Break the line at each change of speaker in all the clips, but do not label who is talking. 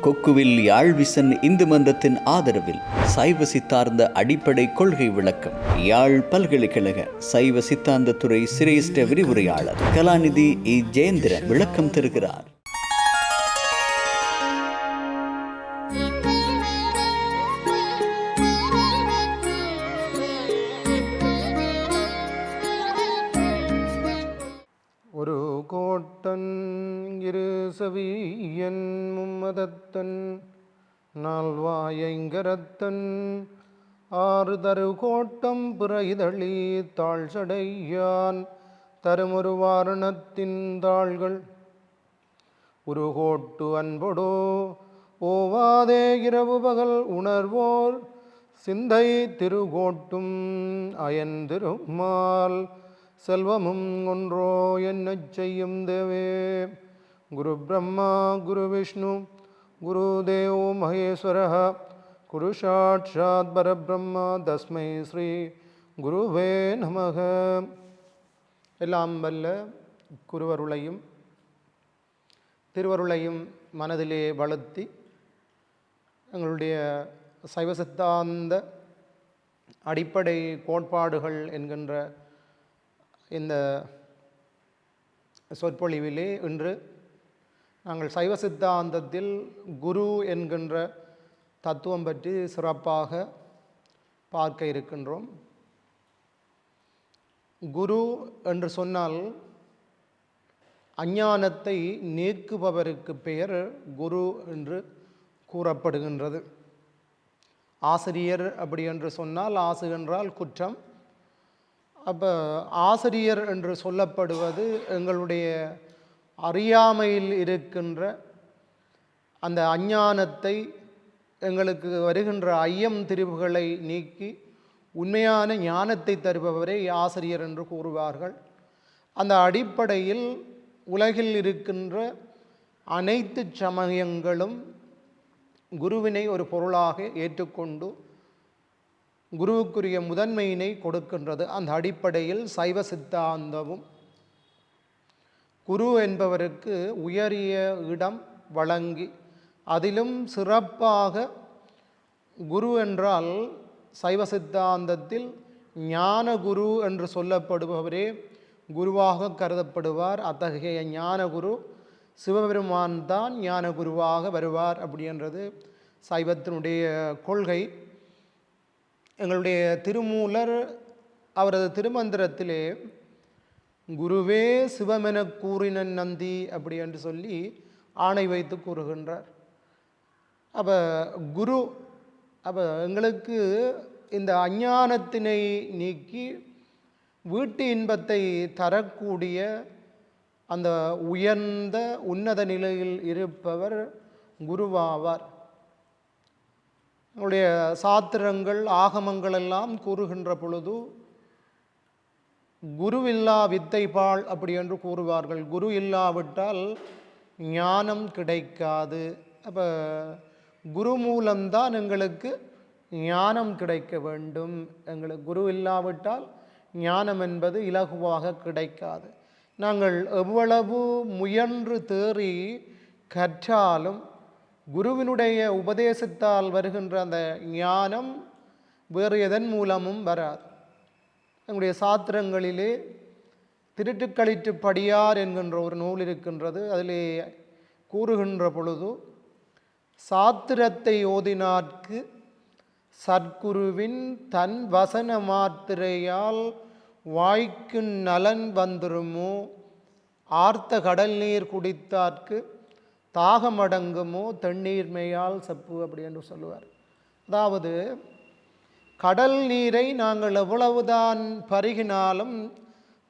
கொக்குவில் யாழ்விசன் இந்து மன்றத்தின் ஆதரவில் சைவ சித்தாந்த அடிப்படை கொள்கை விளக்கம் யாழ் பல்கலைக்கழக சைவ சித்தாந்த துறை சிரேஷ்ட விரிவுரையாளர் கலாநிதி ஜெயேந்திரன் விளக்கம் தருகிறார்.
ஒரு கோட்டன் இரு செவியன் மும்மதத்தன் நால்வாயங்கரத்தன் ஆறு தரு கோட்டம் பிறைதளி தாழ்சடையான் தருமொரு வாரணத்தின் தாள்கள் ஒரு கோட்டு அன்பொடோ ஓவாதே இரவு பகல் உணர்வோர் சிந்தை திருகோட்டும் அயன் திருமால் செல்வமும் ஒன்றோ என்னச் செய்யும் தேவே. குரு பிரம்மா குரு விஷ்ணு குரு தேவோ மகேஸ்வர குரு சாட்சாத் பரபிரம்மா தஸ்மை ஸ்ரீ குருவே நமக. எல்லாம் வல்ல குருவருளையும் திருவருளையும் மனதிலே வளர்த்தி எங்களுடைய சைவ சித்தாந்த அடிப்படை கோட்பாடுகள் என்கின்ற இந்த சொற்பொழிவிலே இன்று நாங்கள் சைவ சித்தாந்தத்தில் குரு என்கின்ற தத்துவம் பற்றி சிறப்பாக பார்க்க இருக்கின்றோம். குரு என்று சொன்னால் அஞ்ஞானத்தை நீக்குபவருக்கு பெயர் குரு என்று கூறப்படுகின்றது. ஆசிரியர் அப்படி என்று சொன்னால் ஆசு என்றால் குற்றம். அப்போ ஆசிரியர் என்று சொல்லப்படுவது எங்களுடைய அறியாமையில் இருக்கின்ற அந்த அஞ்ஞானத்தை, எங்களுக்கு வருகின்ற ஐயம் திரிவுகளை நீக்கி உண்மையான ஞானத்தை தருபவரை ஆசிரியர் என்று கூறுவார்கள். அந்த அடிப்படையில் உலகில் இருக்கின்ற அனைத்து சமயங்களும் குருவினை ஒரு பொருளாக ஏற்றுக்கொண்டு குருவுக்குரிய முதன்மையினை கொடுக்கின்றது. அந்த அடிப்படையில் சைவ சித்தாந்தமும் குரு என்பவருக்கு உயரிய இடம் வழங்கி, அதிலும் சிறப்பாக குரு என்றால் சைவ சித்தாந்தத்தில் ஞான குரு என்று சொல்லப்படுபவரே குருவாக கருதப்படுவார். அத்தகைய ஞான குரு சிவபெருமான் தான் ஞான குருவாக வருவார் அப்படின்றது சைவத்தினுடைய கொள்கை. எங்களுடைய திருமூலர் அவரது திருமந்திரத்திலே குருவே சிவமென கூறின நந்தி அப்படி என்று சொல்லி ஆணை வைத்து கூறுகின்றார். அப்போ குரு எங்களுக்கு இந்த அஞ்ஞானத்தினை நீக்கி வீட்டு இன்பத்தை தரக்கூடிய அந்த உயர்ந்த உன்னத நிலையில் இருப்பவர் குருவாவார். நம்முடைய சாத்திரங்கள் ஆகமங்கள் எல்லாம் கூறுகின்ற பொழுது குருவில்லா வித்தைபால் அப்படி என்று கூறுவார்கள். குரு இல்லாவிட்டால் ஞானம் கிடைக்காது. அப்போ குரு மூலம்தான் எங்களுக்கு ஞானம் கிடைக்க வேண்டும். எங்களுக்கு குரு இல்லாவிட்டால் ஞானம் என்பது இலகுவாக கிடைக்காது. நாங்கள் எவ்வளவு முயன்று தேறி கற்றாலும் குருவினுடைய உபதேசத்தால் வருகின்ற அந்த ஞானம் வேறு எதன் மூலமும் வராது. எங்களுடைய சாத்திரங்களிலே திருட்டுக்களிற்று படியார் என்கின்ற ஒரு நூல் இருக்கின்றது. அதிலே கூறுகின்ற பொழுது சாத்திரத்தை ஓதினார்க்கு சத்குருவின் தன் வசன மாத்திரையால் வாய்க்கு நலன் வந்துருமோ, ஆர்த்த கடல் நீர் குடித்தார்க்கு தாகமடங்குமோ தண்ணீர்மையால் செப்பு அப்படி என்று சொல்லுவார். அதாவது கடல் நீரை நாங்கள் எவ்வளவுதான் பருகினாலும்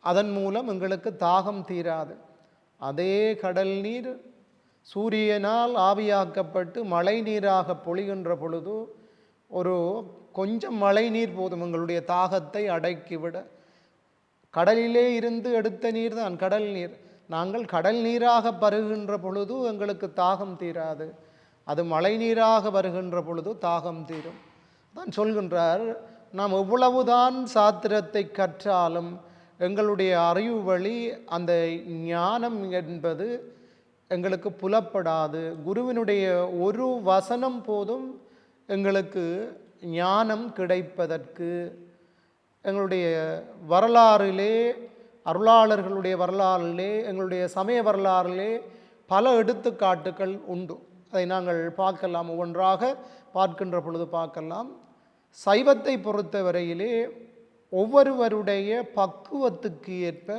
அதன் மூலம் எங்களுக்கு தாகம் தீராது. அதே கடல் நீர் சூரியனால் ஆவியாக்கப்பட்டு மழை நீராக பொழிகின்ற பொழுது ஒரு கொஞ்சம் மழை நீர் போதும் எங்களுடைய தாகத்தை அடக்கிவிட. கடலிலே இருந்து எடுத்த நீர் தான் கடல் நீர். நாங்கள் கடல் நீராக பருகின்ற பொழுது எங்களுக்கு தாகம் தீராது. அது மழை நீராக வருகின்ற பொழுது தாகம் தீரும். தான் சொல்கின்றார், நாம் எவ்வளவுதான் சாத்திரத்தை கற்றாலும் எங்களுடைய அறிவு வழி அந்த ஞானம் என்பது எங்களுக்கு புலப்படாது. குருவினுடைய ஒரு வசனம் போதும் எங்களுக்கு ஞானம் கிடைப்பதற்கு. எங்களுடைய வரலாறிலே, அருளாளர்களுடைய வரலாறிலே, எங்களுடைய சமய வரலாறிலே பல எடுத்துக்காட்டுகள் உண்டு. அதை நாங்கள் பார்க்கலாம், ஒவ்வொன்றாக பார்க்கின்ற பொழுது பார்க்கலாம். சைவத்தை பொறுத்தவரையிலே ஒவ்வொருவருடைய பக்குவத்துக்கு ஏற்ப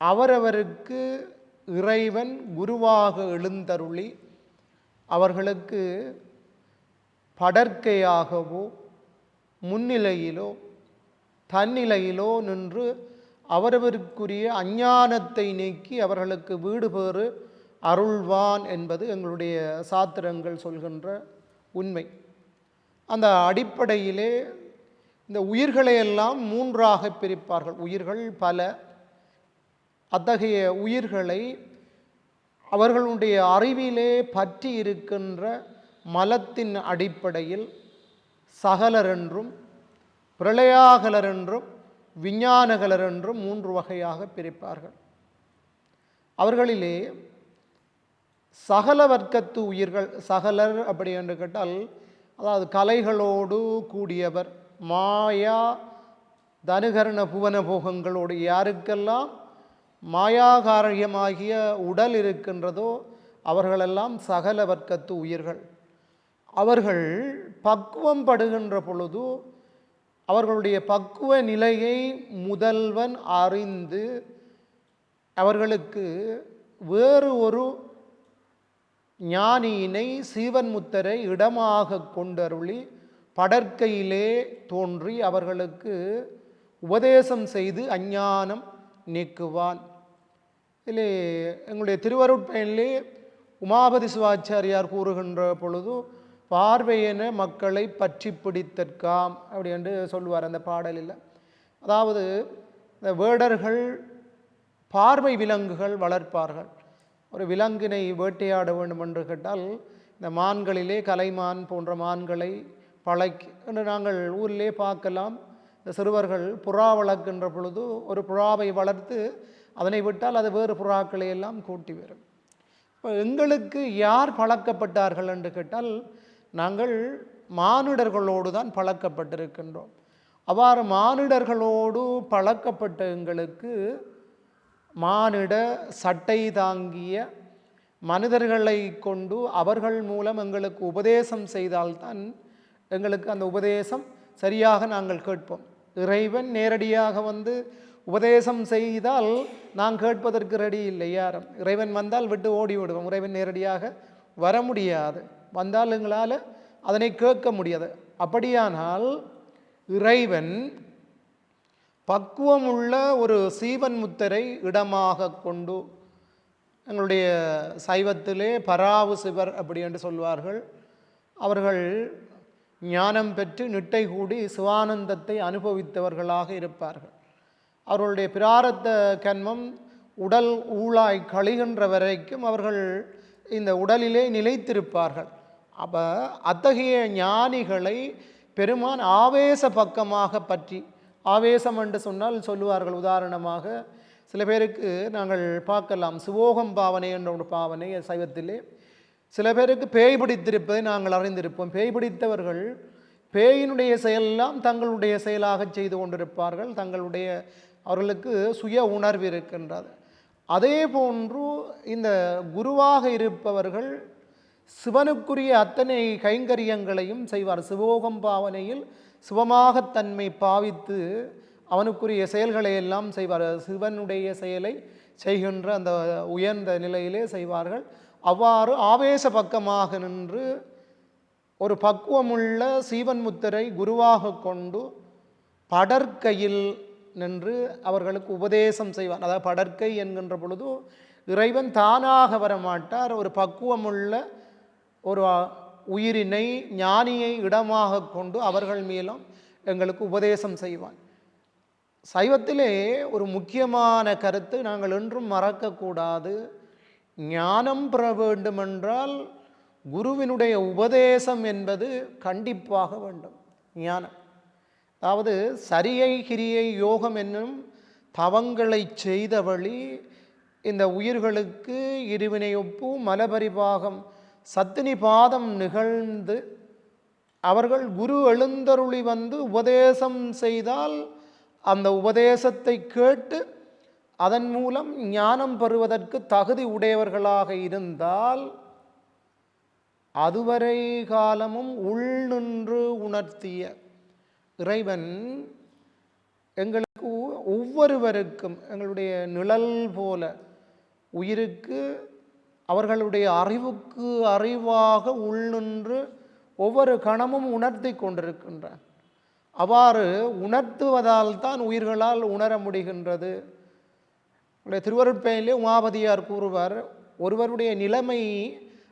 அவரவருக்கு இறைவன் குருவாக எழுந்தருளி அவர்களுக்கு படர்க்கையாகவோ முன்னிலையிலோ தன்னிலையிலோ நின்று அவரவருக்குரிய அஞ்ஞானத்தை நீக்கி அவர்களுக்கு வீடு பேறு அருள்வான் என்பது எங்களுடைய சாத்திரங்கள் சொல்கின்ற உண்மை. அந்த அடிப்படையிலே இந்த உயிர்களையெல்லாம் மூன்றாக பிரிப்பார்கள். உயிர்கள் பல. அத்தகைய உயிர்களை அவர்களுடைய அறிவிலே பற்றி இருக்கின்ற மலத்தின் அடிப்படையில் சகலர் என்றும் பிரளயாகலர் என்றும் விஞ்ஞானகலர் என்றும் மூன்று வகையாக பிரிப்பார்கள். அவர்களிலே சகல வர்க்கத்து உயிர்கள், சகலர் அப்படி என்று கேட்டால் அதாவது கலைகளோடு கூடியவர், மாயா தனுகரண புவன போகங்களோடு யாருக்கெல்லாம் மாயாகாரியமாகிய உடல் இருக்கின்றதோ அவர்களெல்லாம் சகல வர்க்கத்து உயிர்கள். அவர்கள் பக்குவம் படுகின்ற பொழுது அவர்களுடைய பக்குவ நிலையை முதல்வன் அறிந்து அவர்களுக்கு வேறு ஒரு ஞானியினை சீவன் முத்தரை இடமாக கொண்டருளி படற்கையிலே தோன்றி அவர்களுக்கு உபதேசம் செய்து அஞ்ஞானம் நீக்குவான். இதிலே எங்களுடைய திருவருட்பயனிலே உமாபதி சிவாச்சாரியார் கூறுகின்ற பொழுது பார்வையென மக்களை பற்றி பிடித்தற்காம் அப்படி என்று சொல்லுவார் அந்த பாடலில். அதாவது இந்த வேடர்கள் பார்வை விலங்குகள் வளர்ப்பார்கள். ஒரு விலங்கினை வேட்டையாட வேண்டும் என்று கேட்டால் இந்த மான்களிலே கலைமான் போன்ற மான்களை பழக்கி என்று நாங்கள் ஊரிலே பார்க்கலாம். இந்த சிறுவர்கள் புறா வளர்க்கின்ற பொழுது ஒரு புறாவை வளர்த்து அதனை விட்டால் அது வேறு புறாக்களை எல்லாம் கூட்டி வரும். இப்போ எங்களுக்கு யார் பழக்கப்பட்டார்கள் என்று கேட்டால் நாங்கள் மானிடர்களோடு தான் பழக்கப்பட்டிருக்கின்றோம். அவ்வாறு மானிடர்களோடு பழக்கப்பட்ட எங்களுக்கு மானிட சட்டை தாங்கிய மனிதர்களை கொண்டு அவர்கள் மூலம் எங்களுக்கு உபதேசம் செய்தால்தான் எங்களுக்கு அந்த உபதேசம் சரியாக நாங்கள் கேட்போம். இறைவன் நேரடியாக வந்து உபதேசம் செய்தால் நான் கேட்பதற்கு ரெடி இல்லை யாரும். இறைவன் வந்தால் விட்டு ஓடி விடுவோம். இறைவன் நேரடியாக வர முடியாது. வந்தால் எங்களால் அதனை கேட்க முடியாது. அப்படியானால் இறைவன் பக்குவமுள்ள ஒரு சீவன் முத்தரை இடமாக கொண்டு, எங்களுடைய சைவத்திலே பராவு சிவர் அப்படி என்று சொல்வார்கள், அவர்கள் ஞானம் பெற்று நிட்டை கூடி சிவானந்தத்தை அனுபவித்தவர்களாக இருப்பார்கள். அவர்களுடைய பிராரத்த கன்மம் உடல் ஊழாய் கழிகின்ற வரைக்கும் அவர்கள் இந்த உடலிலே நிலைத்திருப்பார்கள். அப்போ அத்தகைய ஞானிகளை பெருமான் ஆவேச பக்கமாக பற்றி, ஆவேசம் என்று சொன்னால் சொல்லுவார்கள். உதாரணமாக சில பேருக்கு நாங்கள் பார்க்கலாம், சிவோகம் பாவனை என்ற ஒரு பாவனை சைவத்திலே. சில பேருக்கு பேய் பிடித்திருப்பதை நாங்கள் அறிந்திருப்போம். பேய் பிடித்தவர்கள் பேயினுடைய செயலெல்லாம் தங்களுடைய செயலாக செய்து கொண்டிருப்பார்கள். அவர்களுக்கு சுய உணர்வு இருக்கின்றது. அதே போன்று இந்த குருவாக இருப்பவர்கள் சிவனுக்குரிய அத்தனை கைங்கரியங்களையும் செய்வார். சிவோகம் பாவனையில் சிவமாகத்தன்மை பாவித்து அவனுக்குரிய செயல்களை எல்லாம் செய்வார். சிவனுடைய செயலை செய்கின்ற அந்த உயர்ந்த நிலையிலே செய்வார்கள். அவ்வாறு ஆவேச பக்கமாக நின்று ஒரு பக்குவமுள்ள சீவன் முத்தரை குருவாக கொண்டு படற்கையில் நின்று அவர்களுக்கு உபதேசம் செய்வார். அதாவது படற்கை என்கின்ற பொழுது இறைவன் தானாக வரமாட்டார். ஒரு பக்குவமுள்ள ஒரு உயிரினை ஞானியை இடமாக கொண்டு அவர்கள் மேலும் எங்களுக்கு உபதேசம் செய்வான். சைவத்திலே ஒரு முக்கியமான கருத்து நாங்கள் என்றும் மறக்கக்கூடாது. ஞானம் பெற வேண்டுமென்றால் குருவினுடைய உபதேசம் என்பது கண்டிப்பாக வேண்டும். ஞானம் அதாவது சரியை கிரியை யோகம் என்னும் தவங்களை செய்த வழி இந்த உயிர்களுக்கு இருவினையொப்பு மலபரிபாகம் சத்தினிபாதம் நிகழ்ந்து அவர்கள் குரு எழுந்தருளி வந்து உபதேசம் செய்தால் அந்த உபதேசத்தை கேட்டு அதன் மூலம் ஞானம் பெறுவதற்கு தகுதி உடையவர்களாக இருந்தால் அதுவரை காலமும் உள்நின்று உணர்த்திய இறைவன் எங்களுக்கு ஒவ்வொருவருக்கும் எங்களுடைய நிழல் போல உயிருக்கு அவர்களுடைய அறிவுக்கு அறிவாக உள்நின்று ஒவ்வொரு கணமும் உணர்த்தி கொண்டிருக்கின்றான். அவ்வாறு உணர்த்துவதால் தான் உயிர்களால் உணர முடிகின்றது. திருவருட்பயனிலே உமாபதியார் கூறுவார், ஒருவருடைய நிலைமை,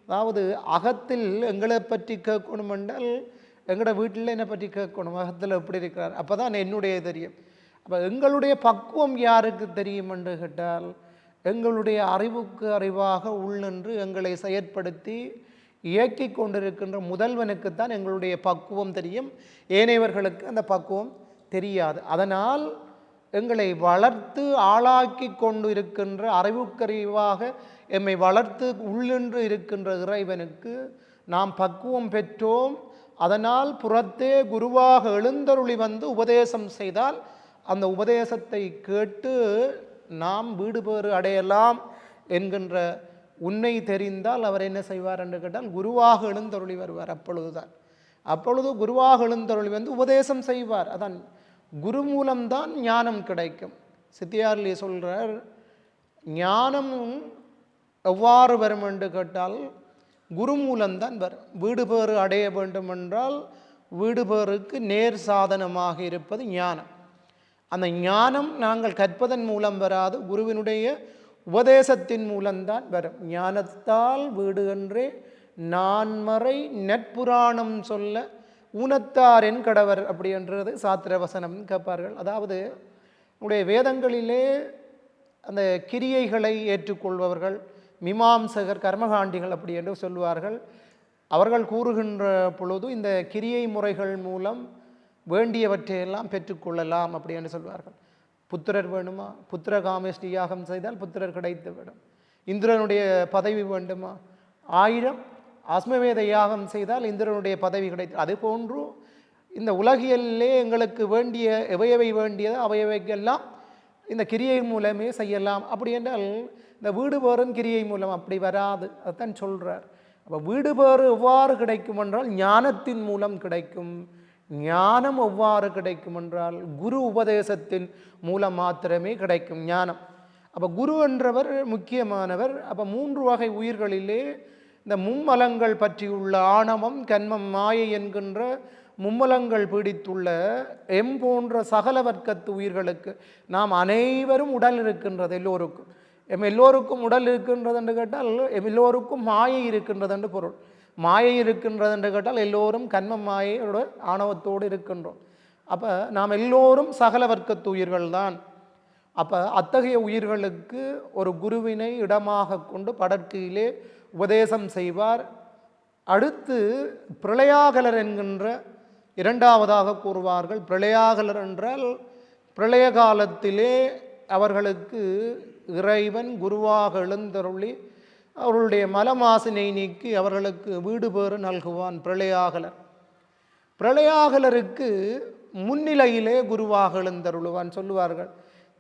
அதாவது அகத்தில் எங்களை பற்றி கேட்கணும் என்றால் எங்களோட வீட்டில் என்னை பற்றி கேட்கணும், அகத்தில் எப்படி இருக்கிறார், அப்போ தான் என்னுடைய தெரியும். அப்போ எங்களுடைய பக்குவம் யாருக்கு தெரியும் என்று கேட்டால் எங்களுடைய அறிவுக்கு அறிவாக உள்நின்று எங்களை செயற்படுத்தி இயக்கி கொண்டிருக்கின்ற முதல்வனுக்குத்தான் எங்களுடைய பக்குவம் தெரியும். ஏனையவர்களுக்கு அந்த பக்குவம் தெரியாது. அதனால் எங்களை வளர்த்து ஆளாக்கி கொண்டு இருக்கின்ற அறிவுக்கறிவாக எம்மை வளர்த்து உள்ளின்று இருக்கின்ற இறைவனுக்கு நாம் பக்குவம் பெற்றோம். அதனால் புறத்தே குருவாக எழுந்தருளி வந்து உபதேசம் செய்தால் அந்த உபதேசத்தை கேட்டு நாம் வீடு பேறு அடையலாம் என்கின்ற உண்மை தெரிந்தால் அவர் என்ன செய்வார் என்று கேட்டால் குருவாக எழுந்தருளி வருவார். அப்பொழுது குருவாக எழுந்தருளி வந்து உபதேசம் செய்வார். அதான் குரு மூலம்தான் ஞானம் கிடைக்கும். சித்தியாரிலே சொல்கிறார், ஞானமும் எவ்வாறு வரும் என்று கேட்டால் குரு மூலம்தான் வரும். வீடு பேறு அடைய வேண்டும் என்றால் வீடு பேருக்கு நேர் சாதனமாக இருப்பது ஞானம். அந்த ஞானம் நாங்கள் கற்பதன் மூலம் வராது, குருவினுடைய உபதேசத்தின் மூலம்தான் வரும். ஞானத்தால் வீடு என்றே நான்மறை நெற்புராணம் சொல்ல ஊனத்தார் என் கடவர் அப்படி என்றது சாத்திர வசனம் கேட்பார்கள். அதாவது உடைய வேதங்களிலே அந்த கிரியைகளை ஏற்றுக்கொள்பவர்கள் மீமாம்சகர் கர்மகாண்டிகள் அப்படி என்று சொல்லுவார்கள். அவர்கள் கூறுகின்ற பொழுது இந்த கிரியை முறைகள் மூலம் வேண்டியவற்றையெல்லாம் பெற்றுக்கொள்ளலாம் அப்படி என்று சொல்வார்கள். புத்திரர் வேணுமா, புத்திர காமேஷ்டி யாகம் செய்தால் புத்திரர் கிடைத்து விடும். இந்திரனுடைய பதவி வேண்டுமா, 1000 அஸ்மவேத யாகம் செய்தால் இந்திரனுடைய பதவி கிடைத்து. அது போன்று இந்த உலகியலே எங்களுக்கு வேண்டிய எவையவை வேண்டியது அவையவைக்கெல்லாம் இந்த கிரியை மூலமே செய்யலாம். அப்படி என்றால் இந்த வீடு பேறும் கிரியை மூலம் அப்படி வராது, அதுதான் சொல்கிறார். அப்போ வீடு பேறு எவ்வாறு கிடைக்கும் என்றால் ஞானத்தின் மூலம் கிடைக்கும். ஞானம் எவ்வாறு கிடைக்கும் என்றால் குரு உபதேசத்தின் மூலம் மாத்திரமே கிடைக்கும் ஞானம். அப்போ குரு என்றவர் முக்கியமானவர். அப்போ 3 வகை உயிர்களிலே இந்த மும்மலங்கள் பற்றியுள்ள ஆணவம் கன்மம் மாயை என்கின்ற மும்மலங்கள் பீடித்துள்ள போன்ற சகல வர்க்கத்து உயிர்களுக்கு நாம் அனைவரும் உடல் இருக்கின்றது. எல்லோருக்கும் உடல் இருக்கின்றது என்று கேட்டால் எல்லோருக்கும் மாயை இருக்கின்றது என்று பொருள். மாயை இருக்கின்றது என்று கேட்டால் எல்லோரும் கன்ம மாயையோட ஆணவத்தோடு இருக்கின்றோம். அப்போ நாம் எல்லோரும் சகல வர்க்கத்து உயிர்கள் தான். அப்போ அத்தகைய உயிர்களுக்கு ஒரு குருவினை இடமாக கொண்டு படற்கையிலே உபதேசம் செய்வார். அடுத்து பிரளயாகலர் என்கின்ற இரண்டாவதாக கூறுவார்கள். பிரளயாகலர் என்றால் பிரளய காலத்திலே அவர்களுக்கு இறைவன் குருவாக எழுந்தருளி அவர்களுடைய மலமாசினை நீக்கி அவர்களுக்கு வீடு பேறு நல்குவான் பிரளயாகலர். பிரளயாகலருக்கு முன்னிலையிலே குருவாக எழுந்தருளுவான் சொல்லுவார்கள்.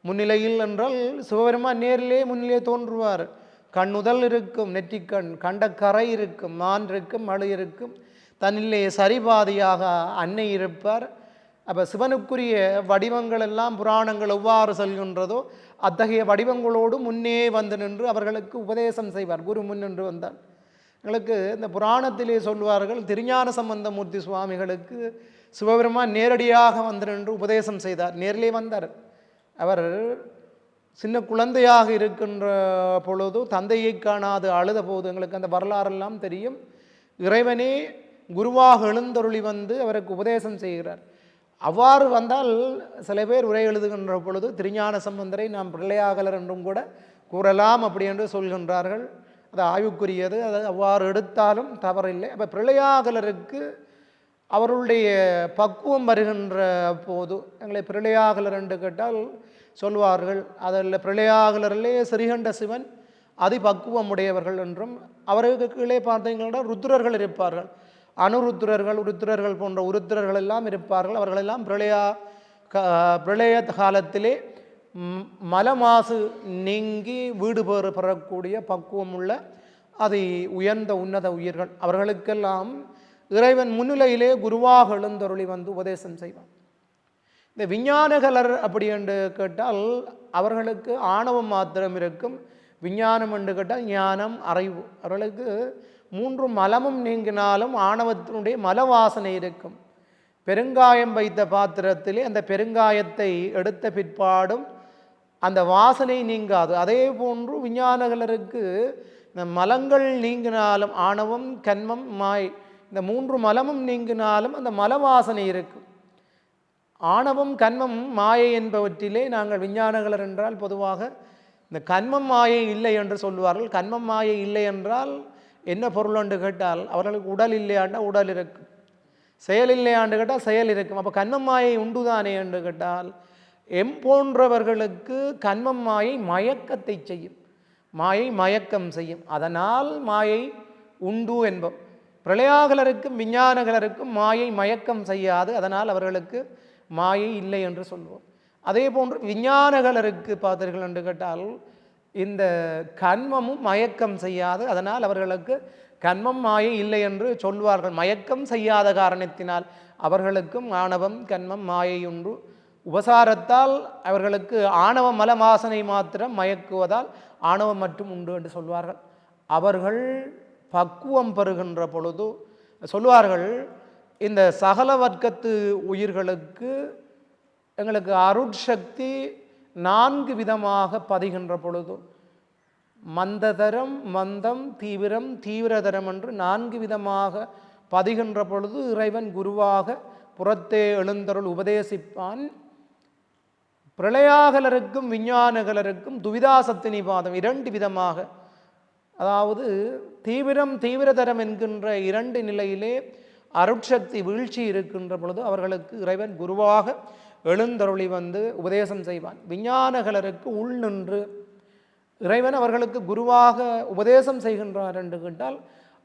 முன்னிலையில் என்றால் சிவபெருமான் நேரிலே முன்னிலே தோன்றுவார். கண்ணுதல் இருக்கும், நெற்றிக்கண், கண்ட கரை இருக்கும், மான் இருக்கும், மழு இருக்கும், தன்னிலே சரிபாதியாக அன்னை இருப்பார். அப்போ சிவனுக்குரிய வடிவங்கள் எல்லாம் புராணங்கள் எவ்வாறு செல்கின்றதோ அத்தகைய வடிவங்களோடு முன்னே வந்து நின்று அவர்களுக்கு உபதேசம் செய்வார். குரு முன்னின்று வந்தார். எங்களுக்கு இந்த புராணத்திலே சொல்லுவார்கள், திருஞான சம்பந்தமூர்த்தி சுவாமிகளுக்கு சிவபெருமான் நேரடியாக வந்து நின்று உபதேசம் செய்தார். நேரிலே வந்தார். அவர் சின்ன குழந்தையாக இருக்கின்ற பொழுது தந்தையை காணாது அழுத போது எங்களுக்கு அந்த வரலாறெல்லாம் தெரியும். இறைவனே குருவாக எழுந்தருளி வந்து அவருக்கு உபதேசம் செய்கிறார். அவ்வாறு வந்தால் சில பேர் உரை எழுதுகின்ற பொழுது திருஞான சம்பந்தரை நாம் பிரளயாகலர் என்றும் கூட கூறலாம் அப்படி என்று சொல்கின்றார்கள். அது ஆய்வுக்குரியது. அது அவ்வாறு எடுத்தாலும் தவறில்லை. அப்போ பிரளயாகலருக்கு அவர்களுடைய பக்குவம் வருகின்ற போது எங்களை பிரளயாகலர் என்று கேட்டால் சொல்வார்கள். அதில் பிரளயாகலரிலே ஸ்ரீகண்ட சிவன் அதிபக்குவம் உடையவர்கள் என்றும், அவருக்கு கீழே பார்த்தீங்கன்னா ருத்ரர்கள் இருப்பார்கள். அணுருத்ரர்கள், உருத்திரர்கள் போன்ற உருத்திரர்கள் எல்லாம் இருப்பார்கள். அவர்களெல்லாம் பிரளய காலத்திலே மலமாசு நீங்கி வீடு பேறு பெறக்கூடிய பக்குவம் உள்ள அதை உயர்ந்த உன்னத உயிர்கள். அவர்களுக்கெல்லாம் இறைவன் முன்னிலையிலே குருவாக எழுந்தருளி வந்து உபதேசம் செய்வான். இந்த விஞ்ஞானகலர் அப்படி என்று கேட்டால் அவர்களுக்கு ஆணவம் மாத்திரம் இருக்கும். விஞ்ஞானம் என்று கேட்டால் ஞானம், அறிவு. அவர்களுக்கு 3 மலமும் நீங்கினாலும் ஆணவத்தினுடைய மலவாசனை இருக்கும். பெருங்காயம் வைத்த பாத்திரத்திலே அந்த பெருங்காயத்தை எடுத்த பிற்பாடும் அந்த வாசனை நீங்காது. அதே போன்று விஞ்ஞானகலருக்கு இந்த மலங்கள் நீங்கினாலும் ஆணவம், கன்மம், மாய், இந்த 3 மலமும் நீங்கினாலும் அந்த மலவாசனை இருக்கும். ஆணவம், கன்மம், மாயை என்பவற்றிலே நாங்கள் விஞ்ஞானகலர் என்றால் பொதுவாக இந்த கன்மம் மாயை இல்லை என்று சொல்லுவார்கள். கன்மம் மாயை இல்லை என்றால் என்ன பொருள் என்று கேட்டால் அவர்களுக்கு உடல் இல்லையாண்டா உடல் இருக்கும், செயல் இல்லையாண்டு கேட்டால் செயல் இருக்கும். அப்போ கன்மம் மாயை உண்டுதானே என்று கேட்டால் போன்றவர்களுக்கு கன்மம் மாயை மயக்கத்தை செய்யும், மாயை மயக்கம் செய்யும். அதனால் மாயை உண்டு என்போம். பிரளயாகலருக்கும் விஞ்ஞானகலருக்கும் மாயை மயக்கம் செய்யாது. அதனால் அவர்களுக்கு மாயை இல்லை என்று சொல்வோம். அதே போன்று விஞ்ஞானகலருக்கு பார்த்தீர்கள் என்று கேட்டால் இந்த கன்மமும் மயக்கம் செய்யாது. அதனால் அவர்களுக்கு கன்மம் மாயை இல்லை என்று சொல்வார்கள். மயக்கம் செய்யாத காரணத்தினால் அவர்களுக்கும் ஆணவம், கன்மம், மாயை உண்டு. உபசாரத்தால் அவர்களுக்கு ஆணவ மலவாசனை மாத்திரம் மயக்குவதால் ஆணவம் மட்டும் உண்டு என்று சொல்வார்கள். அவர்கள் பக்குவம் பெறுகின்ற பொழுது சொல்வார்கள், இந்த சகல வர்க்கத்து உயிர்களுக்கு எங்களுக்கு அருட்சக்தி 4 விதமாக பதிகின்ற பொழுது, மந்ததரம், மந்தம், தீவிரம், தீவிரதரம் என்று 4 விதமாக பதிகின்ற பொழுது இறைவன் குருவாக புறத்தே எழுந்தருள் உபதேசிப்பான். பிரளயாகலருக்கும் விஞ்ஞானகலருக்கும் துவிதாசத்தினி பாதம் 2 விதமாக, அதாவது தீவிரம், தீவிரதரம் என்கின்ற 2 நிலையிலே அருட்சக்தி வீழ்ச்சி இருக்கின்ற பொழுது அவர்களுக்கு இறைவன் குருவாக எழுந்தருளி வந்து உபதேசம் செய்வான். விஞ்ஞானகலருக்கு உள் நின்று இறைவன் அவர்களுக்கு குருவாக உபதேசம் செய்கின்றார் என்று கேட்டால்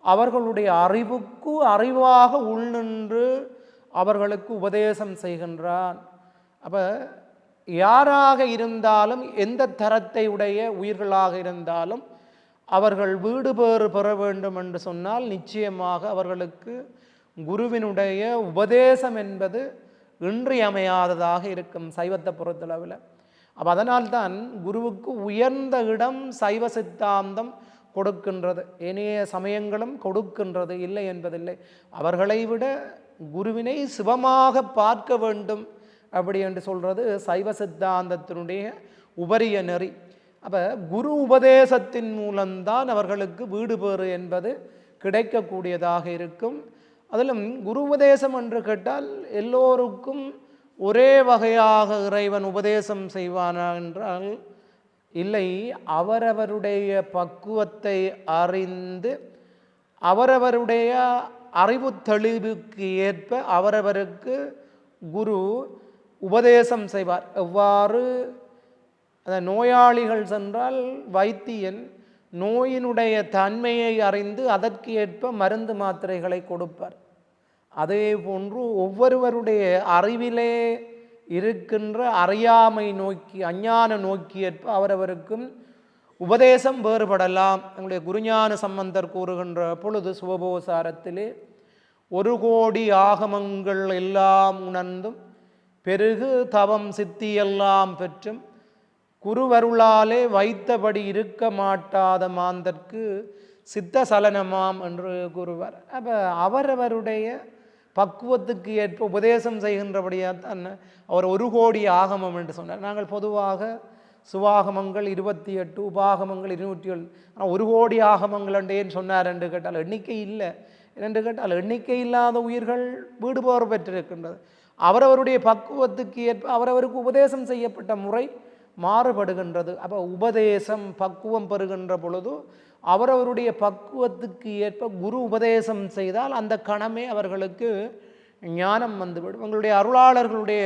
அவர்களுடைய அறிவுக்கு அறிவாக உள் நின்று அவர்களுக்கு உபதேசம் செய்கின்றான். அப்போ யாராக இருந்தாலும், எந்த தரத்தை உடைய உயிர்களாக இருந்தாலும் அவர்கள் வீடு பேறு பெற வேண்டும் என்று சொன்னால் நிச்சயமாக அவர்களுக்கு குருவினுடைய உபதேசம் என்பது இன்றியமையாததாக இருக்கும் சைவத்தை பொறுத்தளவில். அப்போ அதனால்தான் குருவுக்கு உயர்ந்த இடம் சைவ சித்தாந்தம் கொடுக்கின்றது. ஏனைய சமயங்களும் கொடுக்கின்றது, இல்லை என்பதில்லை. அவர்களை விட குருவினை சிவமாக பார்க்க வேண்டும் அப்படி என்று சொல்கிறது சைவ சித்தாந்தத்தினுடைய உபரிய நெறி. அப்போ குரு உபதேசத்தின் மூலம்தான் அவர்களுக்கு வீடு பேறு என்பது கிடைக்கக்கூடியதாக இருக்கும். அதிலும் குரு உபதேசம் என்று கேட்டால் எல்லோருக்கும் ஒரே வகையாக இறைவன் உபதேசம் செய்வானா என்றால் இல்லை. அவரவருடைய பக்குவத்தை அறிந்து அவரவருடைய அறிவு தெளிவுக்கு ஏற்ப அவரவருக்கு குரு உபதேசம் செய்வார். எவ்வாறு நோயாளிகள் சென்றால் வைத்தியன் நோயினுடைய தன்மையை அறிந்து அதற்கு ஏற்ப மருந்து மாத்திரைகளை கொடுப்பார். அதே போன்று ஒவ்வொருவருடைய அறிவிலே இருக்கின்ற அறியாமை நோக்கி, அஞ்ஞான நோக்கி ஏற்ப அவரவருக்கும் உபதேசம் வேறுபடலாம். எங்களுடைய குருஞான சம்பந்தர் கூறுகின்ற பொழுது சிவபோசாரத்திலே 1 கோடி ஆகமங்கள் எல்லாம் உணர்ந்தும் பெருகு தவம் சித்தியெல்லாம் பெற்றும் குருவருளாலே வைத்தபடி இருக்க மாட்டாத மாந்தற்கு சித்த சலனமாம் என்று கூறுவார். அப்போ அவரவருடைய பக்குவத்துக்கு ஏற்ப உபதேசம் செய்கின்றபடியாக தான் அவர் 1 கோடி ஆகமம் என்று சொன்னார். நாங்கள் பொதுவாக சுவாகமங்கள் 28, உபாகமங்கள் 207. ஆனால் 1 கோடி ஆகமங்கள் என்றேன்னு சொன்னார் என்று கேட்டால் எண்ணிக்கை இல்லை. என்று கேட்டால் எண்ணிக்கை இல்லாத உயிர்கள் வீடு போர் பெற்றிருக்கின்றது. அவரவருடைய பக்குவத்துக்கு ஏற்ப அவரவருக்கு உபதேசம் செய்யப்பட்ட முறை மாறுபடுகின்றது. அப்போ உபதேசம் பக்குவம் பெறுகின்ற பொழுது அவரவருடைய பக்குவத்துக்கு ஏற்ப குரு உபதேசம் செய்தால் அந்த கணமே அவர்களுக்கு ஞானம் வந்துவிடும். உங்களுடைய அருளாளர்களுடைய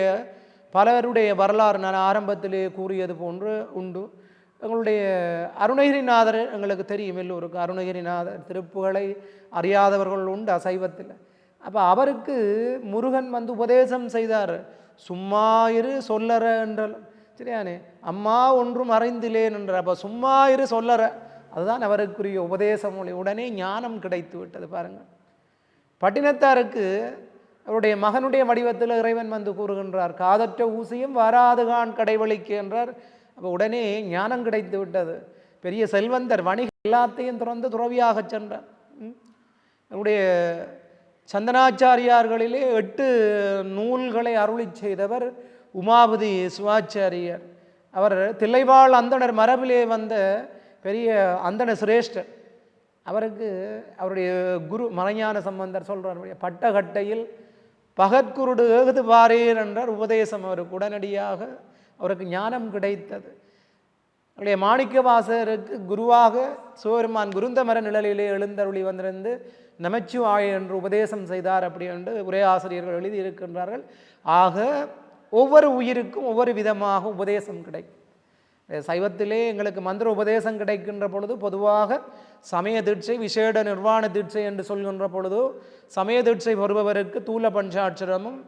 பலருடைய வரலாறு நான் ஆரம்பத்திலே கூறியது போன்று உண்டு. எங்களுடைய அருணகிரிநாதர் எங்களுக்கு தெரியும், எல்லோருக்கு அருணகிரிநாதர் திருப்புகளை அறியாதவர்கள் உண்டு அசைவத்தில். அப்போ அவருக்கு முருகன் வந்து உபதேசம் செய்தார், சும்மா இரு சொல்லற என்றால் சரியானே, அம்மா ஒன்றும் அறிந்திலேன் என்ற. அப்போ சும்மா இரு சொல்லற, அதுதான் அவருக்குரிய உபதேச மொழி. உடனே ஞானம் கிடைத்து விட்டது. பாருங்கள், பட்டினத்தாருக்கு அவருடைய மகனுடைய வடிவத்தில் இறைவன் வந்து கூறுகின்றார், காதற்ற ஊசியும் வராதுகான் கடைவழிக்கு என்றார். அப்போ உடனே ஞானம் கிடைத்து விட்டது. பெரிய செல்வந்தர், வணிக எல்லாத்தையும் துறந்து துறவியாக சென்றார். அவருடைய சந்தனாச்சாரியார்களிலே 8 நூல்களை அருளி செய்தவர் உமாபதி சிவாச்சாரியர். அவர் தில்லைவாழ் அந்தணர் மரபிலே வந்த பெரிய அந்தண சிரேஷ்டர். அவருக்கு அவருடைய குரு மறைஞான சம்பந்தர் சொல்கிறார், பட்டகட்டையில் பகற்குருடு ஏகுது பாரேர் என்றார் உபதேசம். அவருக்கு உடனடியாக அவருக்கு ஞானம் கிடைத்தது. அவருடைய மாணிக்க வாசகருக்கு குருவாக சிவபெருமான் குருந்தமர நிழலிலே எழுந்தருளி வந்திருந்து நமச்சிவாய என்று உபதேசம் செய்தார் அப்படி என்று உரையாசிரியர்கள் எழுதியிருக்கின்றார்கள். ஆக ஒவ்வொரு உயிருக்கும் ஒவ்வொரு விதமாக உபதேசம் கிடைக்கும். சைவத்திலே எங்களுக்கு மந்திர உபதேசம் கிடைக்கின்ற பொழுது பொதுவாக சமய தீட்சை, விசேட நிர்வாண தீட்சை என்று சொல்கின்ற பொழுது சமய தீட்சை பெறுபவருக்கு தூல பஞ்சாட்சரமும்,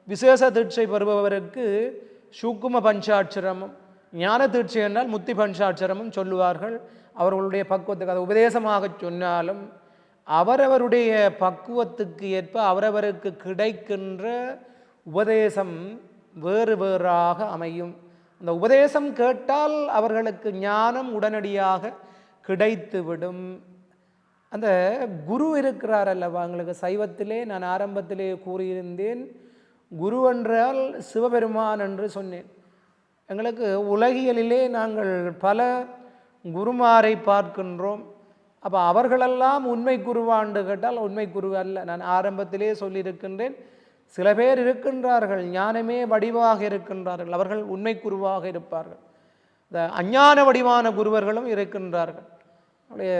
விசேஷ தீட்சை பெறுபவருக்கு சூக்கும பஞ்சாட்சரமும், ஞான தீட்சை என்றால் முத்தி பஞ்சாட்சரமும் சொல்லுவார்கள். அவர்களுடைய பக்குவத்துக்கு அது உபதேசமாக சொன்னாலும் அவரவருடைய பக்குவத்துக்கு ஏற்ப அவரவருக்கு கிடைக்கின்ற உபதேசம் வேறு வேறாக அமையும். அந்த உபதேசம் கேட்டால் அவர்களுக்கு ஞானம் உடனடியாக கிடைத்துவிடும். அந்த குரு இருக்கிறார் அல்லவா, எங்களுக்கு சைவத்திலே நான் ஆரம்பத்திலே கூறியிருந்தேன், குரு என்றால் சிவபெருமான் என்று சொன்னேன். எங்களுக்கு உலகியலிலே நாங்கள் பல குருமாரை பார்க்கின்றோம். அப்போ அவர்களெல்லாம் உண்மை குருவாண்டு கேட்டால் உண்மை குரு அல்ல. நான் ஆரம்பத்திலே சொல்லியிருக்கின்றேன், சில பேர் இருக்கின்றார்கள் ஞானமே வடிவாக இருக்கின்றார்கள், அவர்கள் உண்மை குருவாக இருப்பார்கள். இந்த அஞ்ஞான வடிவான குருவர்களும் இருக்கின்றார்கள். அவருடைய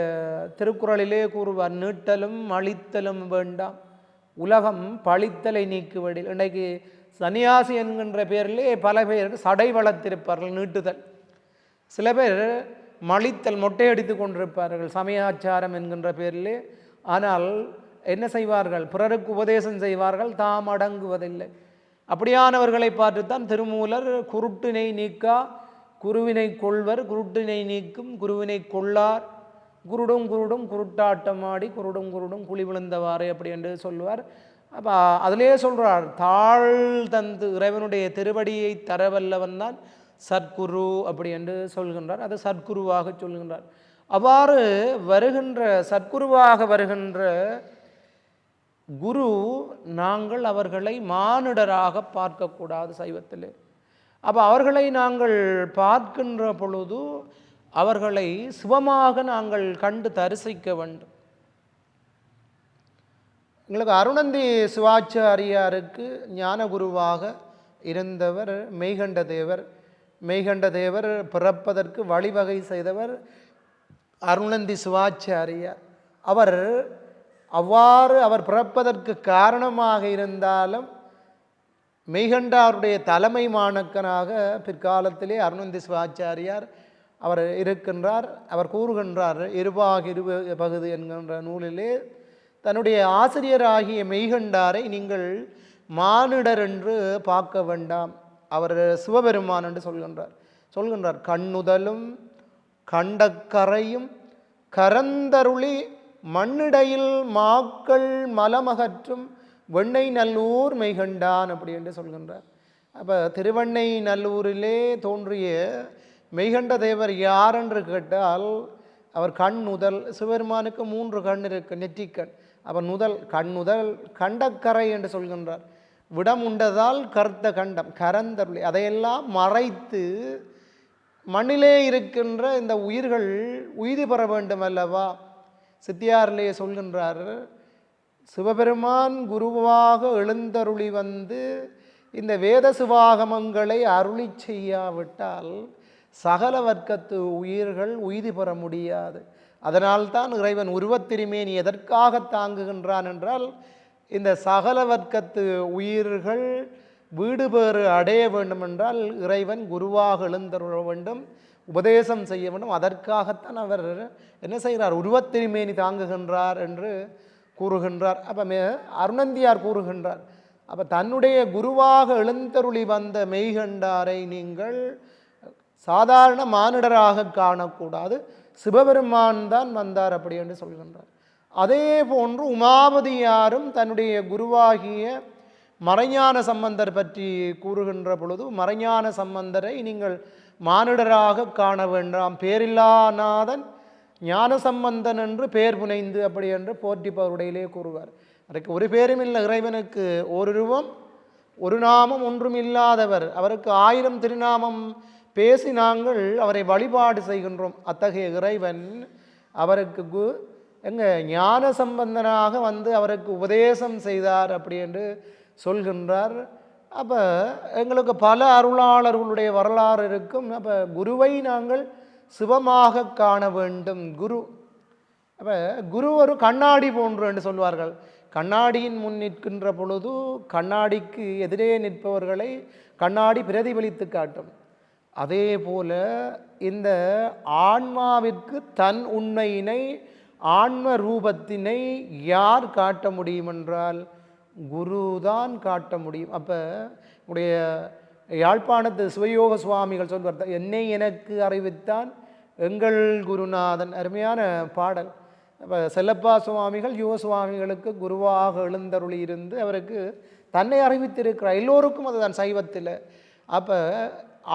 திருக்குறளிலே கூறுவார், நீட்டலும் அழித்தலும் வேண்டாம், உலகம் பழித்தலை நீக்குவடில். இன்றைக்கு சன்னியாசி என்கின்ற பேரிலே பல பேர் சடை வளர்த்திருப்பார்கள், நீட்டுதல். சில பேர் மழித்தல், மொட்டையடித்து கொண்டிருப்பார்கள் சமயாச்சாரம் என்கின்ற பேரிலே. ஆனால் என்ன செய்வார்கள், பிறருக்கு உபதேசம் செய்வார்கள், தாம் அடங்குவதில்லை. அப்படியானவர்களை பார்த்துத்தான் திருமூலர் குருட்டினை நீக்கா குருவினை கொள்வர், குருட்டினை நீக்கும் குருவினை கொள்ளார், குருடும் குருடும் குருட்டாட்டமாடி குருடும் குருடும் குழி விழுந்தவாறு அப்படி என்று சொல்லுவார். அப்போ அதிலே சொல்கிறார், தாழ் தந்து இறைவனுடைய திருவடியை தரவல்லவன் தான் சத்குரு அப்படி என்று சொல்கின்றார். அது சத்குருவாக சொல்கின்றார். அவ்வாறு வருகின்ற சத்குருவாக வருகின்ற குரு, நாங்கள் அவர்களை மானிடராக பார்க்கக்கூடாது சைவத்திலே. அப்போ அவர்களை நாங்கள் பார்க்கின்ற பொழுது அவர்களை சிவமாக நாங்கள் கண்டு தரிசிக்க வேண்டும். எங்களுக்கு அருணந்தி சிவாச்சாரியாருக்கு ஞான குருவாக இருந்தவர் மெய்கண்ட தேவர். மெய்கண்ட தேவர் பிறப்பதற்கு வழிவகை செய்தவர் அருணந்தி சிவாச்சாரியார். அவர் பிறப்பதற்கு காரணமாக இருந்தாலும் மெய்கண்டாருடைய தலைமை மாணக்கனாக பிற்காலத்திலே அருணந்தி சிவாச்சாரியார் அவர் இருக்கின்றார். அவர் கூறுகின்றார், இருபாக இரு பகுதி என்கின்ற நூலிலே தன்னுடைய ஆசிரியராகிய மெய்கண்டாரை நீங்கள் மானிடர் என்று பார்க்க வேண்டாம், அவர் சிவபெருமான் என்று சொல்கின்றார். கண்ணுதலும் கண்டக்கரையும் கரந்தருளி மண்ணிடையில் மாக்கள் மலமகற்றும் வெண்ணை நல்லூர் மெய்கண்டான் அப்படி என்று சொல்கின்றார். அப்போ திருவெண்ணை நல்லூரிலே தோன்றிய மெய்கண்ட தேவர் யார் என்று கேட்டால் அவர் கண் நுதல். சிவபெருமானுக்கு 3 கண் இருக்கு, நெற்றிக்கண். அவர் நுதல், கண்ணுதல், கண்டக்கரை என்று சொல்கின்றார். விடம் உண்டதால் கர்த்த கண்டம், கரந்தருளி அதையெல்லாம் மறைத்து மண்ணிலே இருக்கின்ற இந்த உயிர்கள் உய்தி பெற வேண்டும் அல்லவா. சித்தியாரிலே சொல்கின்றார், சிவபெருமான் குருவாக எழுந்தருளி வந்து இந்த வேத சிவாகமங்களை அருளி செய்யாவிட்டால் சகல வர்க்கத்து உயிர்கள் உய்தி பெற முடியாது. அதனால்தான் இறைவன் உருவத்திருமேனி எதற்காக தாங்குகின்றான் என்றால் இந்த சகல வர்க்கத்து உயிர்கள் வீடு பேறு அடைய வேண்டும் என்றால் இறைவன் குருவாக எழுந்தருள வேண்டும், உபதேசம் செய்ய வேண்டும். அதற்காகத்தான் அவர் என்ன செய்கிறார், உருவத்திருமேனி தாங்குகின்றார் என்று கூறுகின்றார். அப்போ அருணந்தியார் கூறுகின்றார், அப்போ தன்னுடைய குருவாக எழுந்தருளி வந்த மெய்கண்டாரை நீங்கள் சாதாரண மானிடராக காணக்கூடாது, சிவபெருமான் தான் வந்தார் அப்படி என்று சொல்கின்றார். அதே போன்று உமாபதியாரும் தன்னுடைய குருவாகிய மறைஞான சம்பந்தர் பற்றி கூறுகின்ற பொழுது, மறைஞான சம்பந்தரை நீங்கள் மானிடராக காண வேண்டாம், பேரில்லாநாதன் ஞான சம்பந்தன் என்று பெயர் புனைந்து அப்படி என்று போற்றிப்பவருடையிலே கூறுவார். அதுக்கு ஒரு பேரும் இல்லை இறைவனுக்கு, ஒரு ரூபம் ஒரு நாமம் ஒன்றும் இல்லாதவர், அவருக்கு 1000 திருநாமம் பேசி நாங்கள் அவரை வழிபாடு செய்கின்றோம். அத்தகைய இறைவன் அவருக்கு ஞான சம்பந்தனாக வந்து அவருக்கு உபதேசம் செய்தார் அப்படி என்று சொல்கின்றார். அப்போ எங்களுக்கு பல அருளாளர்களுடைய வரலாறு இருக்கும். அப்போ குருவை நாங்கள் சிவமாக காண வேண்டும். அப்போ குரு ஒரு கண்ணாடி போன்று என்று சொல்வார்கள். கண்ணாடியின் முன் நிற்கின்ற பொழுது கண்ணாடிக்கு எதிரே நிற்பவர்களை கண்ணாடி பிரதிபலித்து காட்டும். அதே போல இந்த ஆன்மாவிற்கு தன் உண்மையினை, ஆன்ம ரூபத்தினை யார் காட்ட முடியும் என்றால் குருதான் காட்ட முடியும். அப்போ உடைய யாழ்ப்பாணத்து சிவயோக சுவாமிகள் சொல்வார், என்னை எனக்கு அறிவித்தான் எங்கள் குருநாதன். அருமையான பாடல். அப்போ செல்லப்பா சுவாமிகள் யுவ சுவாமிகளுக்கு குருவாக எழுந்தருளி இருந்து அவருக்கு தன்னை அறிவித்திருக்கிறார். எல்லோருக்கும் அதுதான் சைவத்தில். அப்போ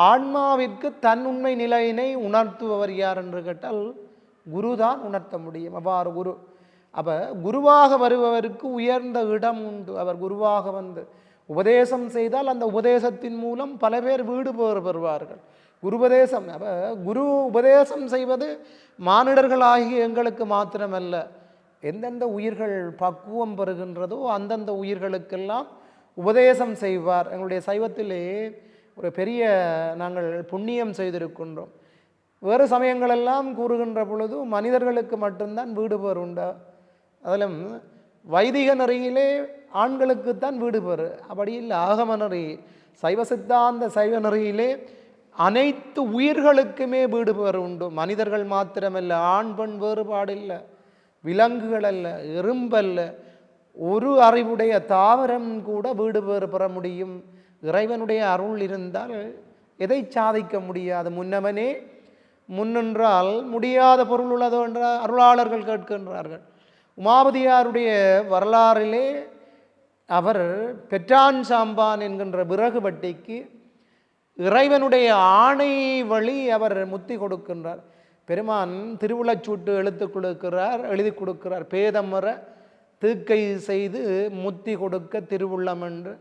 ஆன்மாவிற்கு தன் உண்மை நிலையினை உணர்த்துபவர் யார் என்று கேட்டால் குருதான் உணர்த்த முடியும். அவ்வாறு குரு. அப்போ குருவாக வருபவருக்கு உயர்ந்த இடம் உண்டு. அவர் குருவாக வந்து உபதேசம் செய்தால் அந்த உபதேசத்தின் மூலம் பல பேர் வீடு பெறுவார்கள். குருபதேசம். அப்போ குரு உபதேசம் செய்வது மானிடர்களாகிய எங்களுக்கு மாத்திரமல்ல, எந்தெந்த உயிர்கள் பக்குவம் பெறுகின்றதோ அந்தந்த உயிர்களுக்கெல்லாம் உபதேசம் செய்வார். எங்களுடைய சைவத்திலே ஒரு பெரிய நாங்கள் புண்ணியம் செய்திருக்கின்றோம். வேறு சமயங்களெல்லாம் கூறுகின்ற பொழுது மனிதர்களுக்கு மட்டும்தான் வீடு பேர் உண்டா, அதிலும் வைதிக நெறியிலே ஆண்களுக்குத்தான் வீடு பேர். அப்படி இல்லை ஆகம நெறி, சைவ சித்தாந்த சைவ நெறியிலே அனைத்து உயிர்களுக்குமே வீடு பேர் உண்டு. மனிதர்கள் மாத்திரமல்ல, ஆண் பெண் வேறுபாடு இல்லை, விலங்குகள் அல்ல, எறும்பல்ல, ஒரு அறிவுடைய தாவரம் கூட வீடு பேறு பெற முடியும். இறைவனுடைய அருள் இருந்தால் எதை சாதிக்க முடியாது. முன்னவனே முன்னின்றால் முடியாத பொருள் உள்ளதோ என்ற அருளாளர்கள் கேட்கின்றார்கள். உமாபதியாருடைய வரலாறிலே அவர் பெற்றான் சாம்பான் என்கின்ற விறகு வட்டிக்கு இறைவனுடைய ஆணை வழி அவர் முத்தி கொடுக்கின்றார். பெருமான் திருவுளச்சூட்டு எழுதி கொடுக்கிறார். பேதமர தீக்கை செய்து முத்தி கொடுக்க திருவுள்ளம் என்று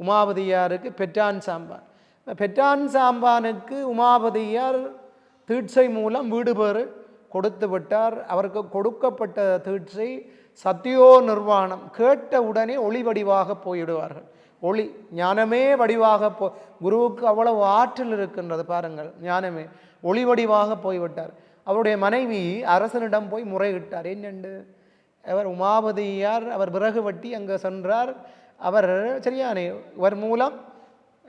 உமாபதியாருக்கு பெற்றான் சாம்பான். பெற்றான் சாம்பானுக்கு உமாபதியார் தீட்சை மூலம் வீடு பேறு கொடுத்து விட்டார். அவருக்கு கொடுக்கப்பட்ட தீட்சை சத்தியோ நிர்வாணம். கேட்ட உடனே ஒளி வடிவாக போயிடுவார்கள். ஒளி ஞானமே வடிவாக குருவுக்கு அவ்வளவு ஆற்றல் இருக்கின்றது பாருங்கள். ஞானமே ஒளி வடிவாக போய்விட்டார். அவருடைய மனைவி அரசனிடம் போய் முறையிட்டார். என்னென்று அவர் உமாபதியார் அவர் விறகு வட்டி அங்கே சென்றார், அவர் சரியானே இவர் மூலம்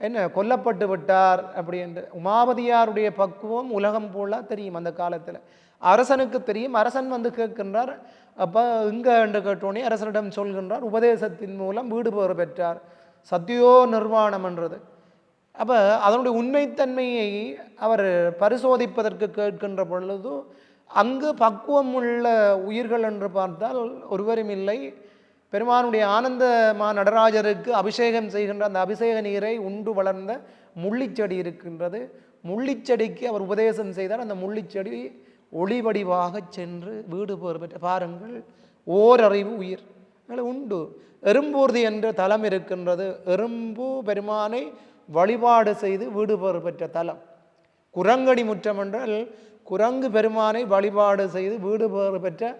என்ன கொல்லப்பட்டு விட்டார் அப்படி என்று. உமாபதியாருடைய பக்குவம் உலகம் போல தெரியும் அந்த காலத்தில். அரசனுக்கு தெரியும். அரசன் வந்து கேட்கின்றார். அப்போ இங்கே என்று கேட்டோன்னே அரசனிடம் சொல்கின்றார், உபதேசத்தின் மூலம் வீடு பேறு பெற்றார், சத்தியோ நிர்வாணம் என்றது. அப்போ அதனுடைய உண்மைத்தன்மையை அவர் பரிசோதிப்பதற்கு கேட்கின்ற பொழுது அங்கு பக்குவம் உள்ள உயிர்கள் என்று பார்த்தால் ஒருவரும் இல்லை. பெருமானுடைய ஆனந்தமா நடராஜருக்கு அபிஷேகம் செய்கின்ற அந்த அபிஷேக நீரை உண்டு வளர்ந்த முள்ளிச்செடி இருக்கின்றது. முள்ளிச்செடிக்கு அவர் உபதேசம் செய்தார். அந்த முள்ளிச்செடி ஒளி வடிவாக சென்று வீடு பேறு பெற்ற பாருங்கள். ஓரறிவு உயிர் உண்டு. எறும்பூர்தி என்ற தலம் இருக்கின்றது. எறும்பு பெருமானை வழிபாடு செய்து வீடு பேறு பெற்ற தலம். குரங்கடி முற்றம் என்றால் குரங்கு பெருமானை வழிபாடு செய்து வீடு பேறு பெற்ற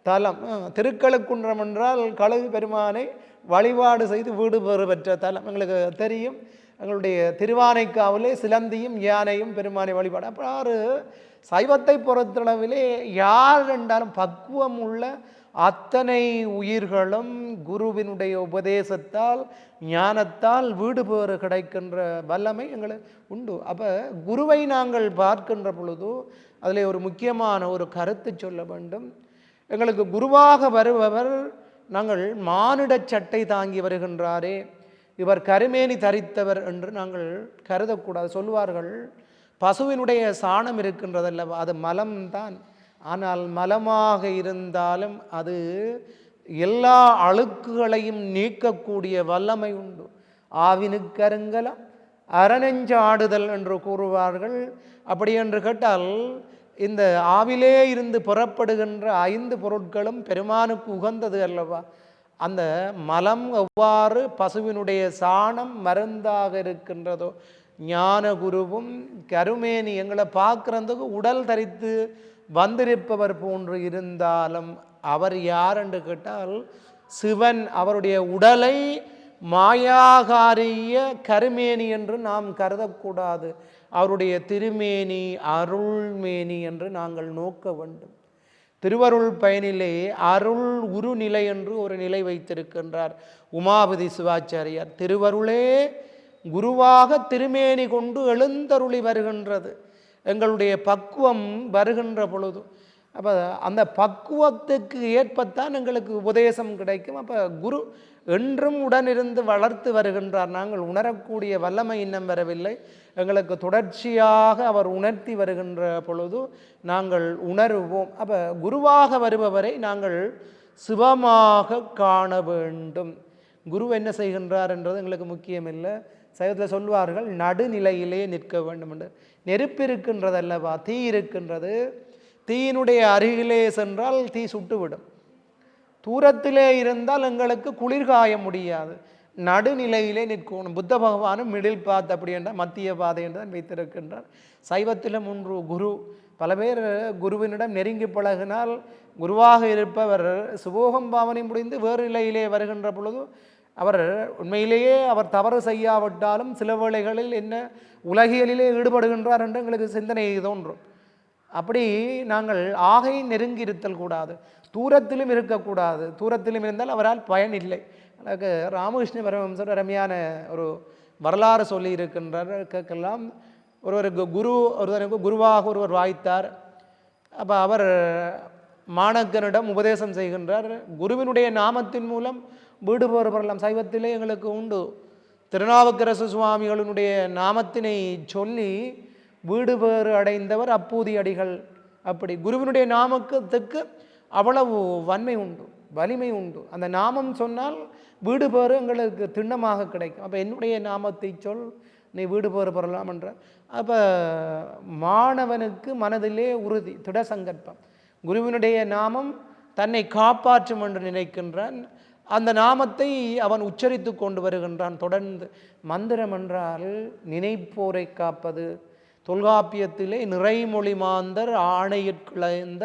தலம். திருக்கழுக்குன்றம் என்றால் கழுகு பெருமானை வழிபாடு செய்து வீடு பேறு பெற்ற தலம். எங்களுக்கு தெரியும். எங்களுடைய திருவானைக்காவிலே சிலந்தியும் யானையும் பெருமானை வழிபாடு. அப்பாறு சைவத்தை பொறுத்தளவிலே யார் என்றாலும் பக்குவம் உள்ள அத்தனை உயிர்களும் குருவினுடைய உபதேசத்தால் ஞானத்தால் வீடு பேறு கிடைக்கின்ற வல்லமை எங்களுக்கு உண்டு. அப்போ குருவை நாங்கள் பார்க்கின்ற பொழுது அதில் ஒரு முக்கியமான ஒரு கருத்து சொல்ல வேண்டும். எங்களுக்கு குருவாக வருபவர் நாங்கள் மானிட சட்டை தாங்கி வருகின்றாரே, இவர் கருமேனி தரித்தவர் என்று நாங்கள் கருதக்கூடாது. சொல்லுவார்கள், பசுவினுடைய சாணம் இருக்கின்றதல்லவா, அது மலம்தான். ஆனால் மலமாக இருந்தாலும் அது எல்லா அழுக்குகளையும் நீக்கக்கூடிய வல்லமை உண்டு. ஆவினுக்கருங்கலம் அறநெஞ்சாடுதல் என்று கூறுவார்கள். அப்படி என்று கேட்டால் இந்த ஆவிலே இருந்து புறப்படுகின்ற 5 பொருட்களும் பெருமானுக்கு உகந்தது அல்லவா. அந்த மலம் எவ்வாறு பசுவினுடைய சாணம் மருந்தாக இருக்கின்றதோ, ஞான குருவும் கருமேனி எங்களை பார்க்குறதுக்கு உடல் தரித்து வந்திருப்பவர் போன்று இருந்தாலும் அவர் யார் என்று கேட்டால் சிவன். அவருடைய உடலை மாயாகாரிய கருமேனி என்று நாம் கருதக்கூடாது. அவருடைய திருமேனி அருள்மேனி என்று நாங்கள் நோக்க வேண்டும். திருவருள் பயனிலே அருள் உருநிலை என்று ஒரு நிலை வைத்திருக்கின்றார் உமாபதி சிவாச்சாரியார். திருவருளே குருவாக திருமேனி கொண்டு எழுந்தருளி வருகின்றது எங்களுடைய பக்குவம் வருகின்ற பொழுது. அப்போ அந்த பக்குவத்துக்கு ஏற்பத்தான் எங்களுக்கு உபதேசம் கிடைக்கும். அப்போ குரு என்றும் உடனிருந்து வளர்த்து வருகின்றார். நாங்கள் உணரக்கூடிய வல்லமை இன்னும் வரவில்லை. எங்களுக்கு தொடர்ச்சியாக அவர் உணர்த்தி வருகின்ற பொழுது நாங்கள் உணர்வோம். அப்போ குருவாக வருபவரை நாங்கள் சிவமாக காண வேண்டும். குரு என்ன செய்கின்றார் என்றது எங்களுக்கு முக்கியமில்லை. சைவத்தில் சொல்வார்கள், நடுநிலையிலே நிற்க வேண்டும் என்று. நெருப்பு இருக்கின்றது அல்லவா, தீ இருக்கின்றது. தீயினுடைய அருகிலே சென்றால் தீ சுட்டுவிடும். தூரத்திலே இருந்தால் எங்களுக்கு குளிர்காய முடியாது. நடுநிலையிலே நிற்கணும். புத்த பகவானும் மிடில் பாத் அப்படி என்றால் மத்திய பாதை என்று தான் வைத்திருக்கின்றார். சைவத்திலும் ஒன்று குரு. பல பேர் குருவினிடம் நெருங்கி பழகினால் குருவாக இருப்பவர் சுபோகம் பாவனை முடிந்து வேறு நிலையிலே வருகின்ற பொழுது அவர் உண்மையிலேயே அவர் தவறு செய்யாவிட்டாலும் சில வேளைகளில் என்ன உலகியலிலே ஈடுபடுகின்றார் என்று எங்களுக்கு சிந்தனை தோன்றும். அப்படி நாங்கள் ஆகை நெருங்கி இருத்தல் கூடாது, தூரத்திலும் இருக்கக்கூடாது. தூரத்திலும் இருந்தால் அவரால் பயன் இல்லை. எனக்கு ராமகிருஷ்ண பரமஹம்சர் அருமையான ஒரு வரலாறு சொல்லி இருக்கின்றார். கேட்கலாம், ஒருவருக்கு ஒருவருக்கு குருவாக ஒருவர் வாய்த்தார். அப்போ அவர் மாணக்கனிடம் உபதேசம் செய்கின்றார். குருவினுடைய நாமத்தின் மூலம் வீடு பேறு பெறலாம். சைவத்திலே எங்களுக்கு உண்டு. திருநாவுக்கரசு சுவாமிகளினுடைய நாமத்தினை சொல்லி வீடு பேறு அடைந்தவர் அப்பூதி அடிகள். அப்படி குருவினுடைய நாமத்துக்கு அவ்வளவு வன்மை உண்டு, வலிமை உண்டு. அந்த நாமம் சொன்னால் வீடு பேறு எங்களுக்கு திண்ணமாக கிடைக்கும். அப்போ என்னுடைய நாமத்தை சொல், நீ வீடு பேறு பெறலாம் என்ற. அப்போ மாணவனுக்கு மனதிலே உறுதி, திட சங்கற்பம். குருவினுடைய நாமம் தன்னை காப்பாற்றும் என்று நினைக்கின்றான். அந்த நாமத்தை அவன் உச்சரித்து கொண்டு வருகின்றான் தொடர்ந்து. மந்திரம் என்றால் நினைப்போரை காப்பது. தொல்காப்பியத்திலே நிறைமொழி மாந்தர் ஆணையிற்கிழந்த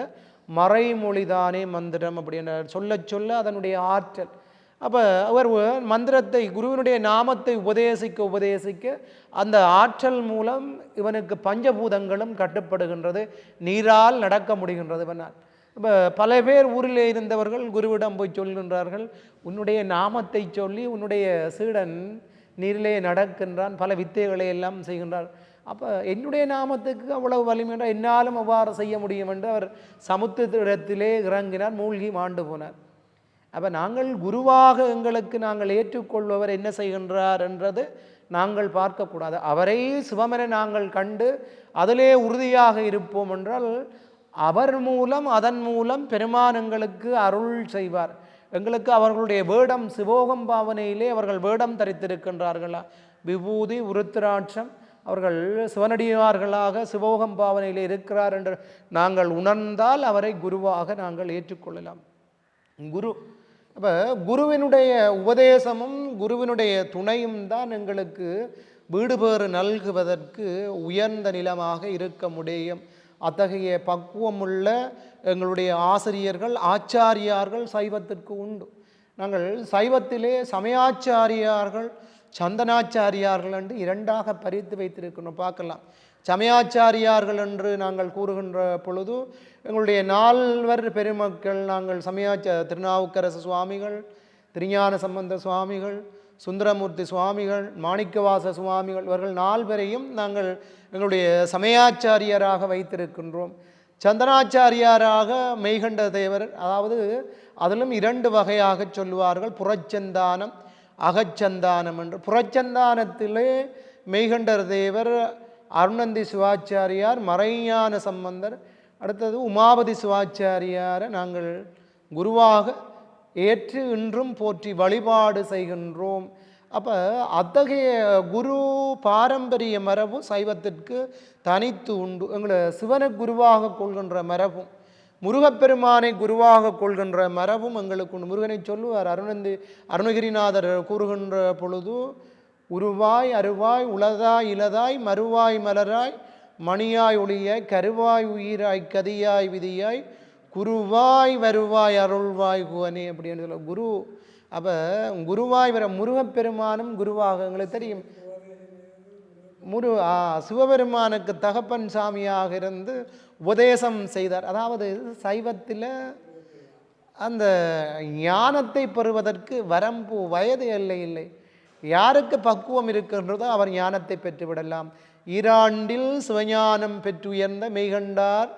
மறைமொழிதானே மந்திரம் அப்படின்ற சொல்ல சொல்ல அதனுடைய ஆற்றல். அப்போ அவர் மந்திரத்தை குருவினுடைய நாமத்தை உபதேசிக்க அந்த ஆற்றல் மூலம் இவனுக்கு பஞ்சபூதங்களும் கட்டுப்படுகின்றது. நீரால் நடக்க முடிகின்றது இவனால். இப்போ பல பேர் ஊரில் இருந்தவர்கள் குருவிடம் போய் சொல்கின்றார்கள், உன்னுடைய நாமத்தை சொல்லி உன்னுடைய சீடன் நீரிலே நடக்கின்றான், பல வித்தைகளை எல்லாம் செய்கின்றார். அப்போ என்னுடைய நாமத்துக்கு அவ்வளவு வலிமை என்றால் என்னாலும் அவ்வாறு செய்ய முடியும் என்று அவர் சமுத்திரத்திலே இறங்கினார், மூழ்கி மாண்டு போனார். அப்போ நாங்கள் குருவாக எங்களுக்கு நாங்கள் ஏற்றுக்கொள்பவர் என்ன செய்கின்றார் என்றது நாங்கள் பார்க்கக்கூடாது. அவரை சிவமென நாங்கள் கண்டு அதிலே உறுதியாக இருப்போம் என்றால் அவர் மூலம் அதன் மூலம் பெருமான் எங்களுக்கு அருள் செய்வார். எங்களுக்கு அவர்களுடைய வேடம் சிவோகம் பாவனையிலே அவர்கள் வேடம் தரித்திருக்கின்றார்களா, விபூதி உருத்திராட்சம், அவர்கள் சிவனடியார்களாக சிவோகம் பாவனையில் இருக்கிறார் என்று நாங்கள் உணர்ந்தால் அவரை குருவாக நாங்கள் ஏற்றுக்கொள்ளலாம். குரு அப்போ குருவினுடைய உபதேசமும் குருவினுடைய துணையும் தான் எங்களுக்கு வீடு பேறு நல்குவதற்கு உயர்ந்த நிலமாக இருக்க முடியும். அத்தகைய பக்குவமுள்ள எங்களுடைய ஆசிரியர்கள் ஆச்சாரியார்கள் சைவத்திற்கு உண்டு. நாங்கள் சைவத்திலே சமயாச்சாரியார்கள் சந்தனாச்சாரியார்கள் என்று இரண்டாக பறித்து வைத்திருக்கணும். பார்க்கலாம், சமயாச்சாரியார்கள் என்று நாங்கள் கூறுகின்ற பொழுது எங்களுடைய நால்வர் பெருமக்கள் நாங்கள் திருநாவுக்கரசு சுவாமிகள், திருஞான சம்பந்த சுவாமிகள், சுந்தரமூர்த்தி சுவாமிகள், மாணிக்கவாச சுவாமிகள் இவர்கள் நால்வரையும் நாங்கள் எங்களுடைய சமயாச்சாரியராக வைத்திருக்கின்றோம். சந்தனாச்சாரியாராக மெய்கண்ட தேவர், அதாவது அதிலும் 2 வகையாக சொல்லுவார்கள், புறச்சந்தானம் அகச்சந்தானம் என்று. புறச்சந்தானத்திலே மெய்கண்டர் தேவர், அருணந்தி சிவாச்சாரியார், மறைஞான சம்பந்தர், அடுத்தது உமாபதி சிவாச்சாரியாரை நாங்கள் குருவாக ஏற்று இன்றும் போற்றி வழிபாடு செய்கின்றோம். அப்போ அத்தகைய குரு பாரம்பரிய மரபு சைவத்திற்கு தனித்து உண்டு. எங்களை சிவனை குருவாக கொள்கின்ற மரபும் முருகப்பெருமானை குருவாக கொள்கின்ற மரபும் எங்களுக்கு உண்டு. முருகனை சொல்லுவார் அருணகிரிநாதர் கூறுகின்ற பொழுது, உருவாய் அருவாய் உளதாய் இலதாய் மறுவாய் மலராய் மணியாய் ஒளியாய் கருவாய் உயிராய் கதியாய் விதியாய் குருவாய் வருவாய் அருள்வாய் குவனே அப்படின்னு சொல்ல குரு. அப்போ குருவாய் வர முருகப்பெருமானும் குருவாக எங்களுக்கு தெரியும். சிவபெருமானுக்கு தகப்பன் சாமியாக இருந்து உபதேசம் செய்தார். அதாவது சைவத்தில் அந்த ஞானத்தை பெறுவதற்கு வரம்பு வயது எல்லை இல்லை. யாருக்கு பக்குவம் இருக்கின்றதோ அவர் ஞானத்தை பெற்றுவிடலாம். ஈராண்டில் சிவஞானம் பெற்றுயர்ந்த மெய்கண்டார்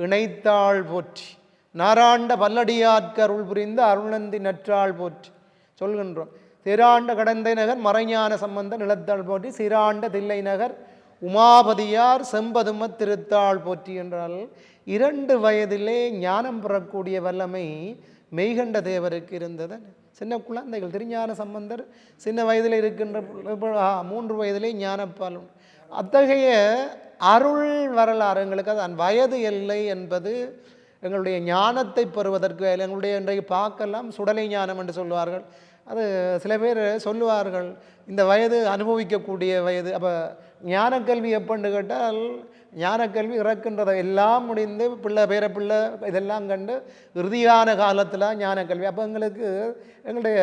இணைத்தாள் போற்றி, நாராண்ட பல்லடியார்க்கருள் புரிந்த அருணந்தி நற்றாள் போற்றி சொல்கின்றோம். திராண்ட கடந்தை நகர் மறைஞான சம்பந்த நிலத்தாள் போற்றி, சீராண்ட தில்லை நகர் உமாபதியார் செம்பதும திருத்தாள் போற்றி என்றால் 2 வயதிலே ஞானம் பெறக்கூடிய வல்லமை மெய்கண்ட தேவருக்கு இருந்தது. சின்ன குழந்தைகள் திருஞான சம்பந்தர் சின்ன வயதில் இருக்கின்ற 3 வயதிலே ஞானப்பாலும். அத்தகைய அருள் வரலாறு எங்களுக்கு அது வயது எல்லை என்பது எங்களுடைய ஞானத்தை பெறுவதற்கு. எங்களுடைய இன்றைக்கு பார்க்கலாம் சுடலை ஞானம் என்று சொல்வார்கள். அது சில பேர் சொல்லுவார்கள் இந்த வயது அனுபவிக்கக்கூடிய வயது. அப்போ ஞானக்கல்வி எப்படின்னு கேட்டால், ஞானக்கல்வி இறக்கின்றதை எல்லாம் முடிந்து பிள்ளை பேரப்பிள்ளை இதெல்லாம் கண்டு இறுதியான காலத்தில் ஞானக்கல்வி. அப்போ எங்களுடைய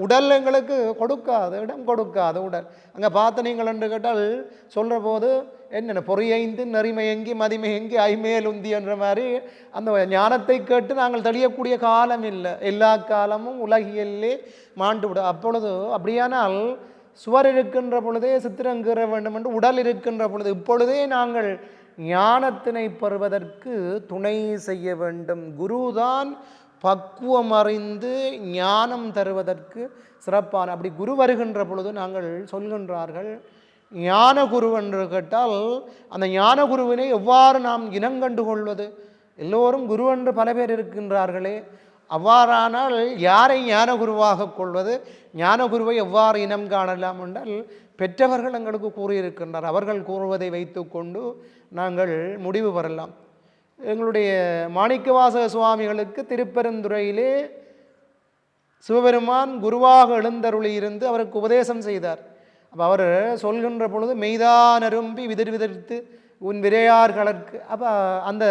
உடல் எங்களுக்கு கொடுக்காது, இடம் கொடுக்காது உடல். அங்கே பார்த்து நீங்கள் என்று கேட்டால் சொல்கிற போது என்னென்ன பொறியைந்து நெறிமையங்கி மதிமையங்கி ஐமேல் உந்தி என்ற மாதிரி அந்த ஞானத்தை கேட்டு நாங்கள் தெளியக்கூடிய காலம் இல்லை. எல்லா காலமும் உலகியல்லே மாண்டு விடும். அப்பொழுது அப்படியானால் சுவர் இருக்கின்ற பொழுதே சித்திரங்கீற வேண்டும் என்று உடல் இருக்கின்ற பொழுது இப்பொழுதே நாங்கள் ஞானத்தினை பெறுவதற்கு துணை செய்ய வேண்டும். குருதான் பக்குவம் அறிந்து ஞானம் தருவதற்கு சிறப்பான. அப்படி குரு வருகின்ற பொழுது நாங்கள் சொல்கின்றார்கள், ஞான குரு என்று கேட்டால் அந்த ஞான குருவினை எவ்வாறு நாம் இனங்கண்டு கொள்வது? எல்லோரும் குரு என்று பல பேர் இருக்கின்றார்களே, அவ்வாறானால் யாரை ஞான குருவாக கொள்வது? ஞான குருவை எவ்வாறு இனம் காணலாம் என்றால் பெற்றவர்கள் எங்களுக்கு கூறியிருக்கின்றார். அவர்கள் கூறுவதை வைத்து கொண்டு நாங்கள் முடிவு பெறலாம். எங்களுடைய மாணிக்கவாசக சுவாமிகளுக்கு திருப்பெருந்துறையிலே சிவபெருமான் குருவாக எழுந்தருளி இருந்து அவருக்கு உபதேசம் செய்தார். அப்போ அவர் சொல்கின்ற பொழுது மெய்தான் அரும்பி விதிர்விதிர்த்து உன் விரையார்களுக்கு. அப்போ அந்த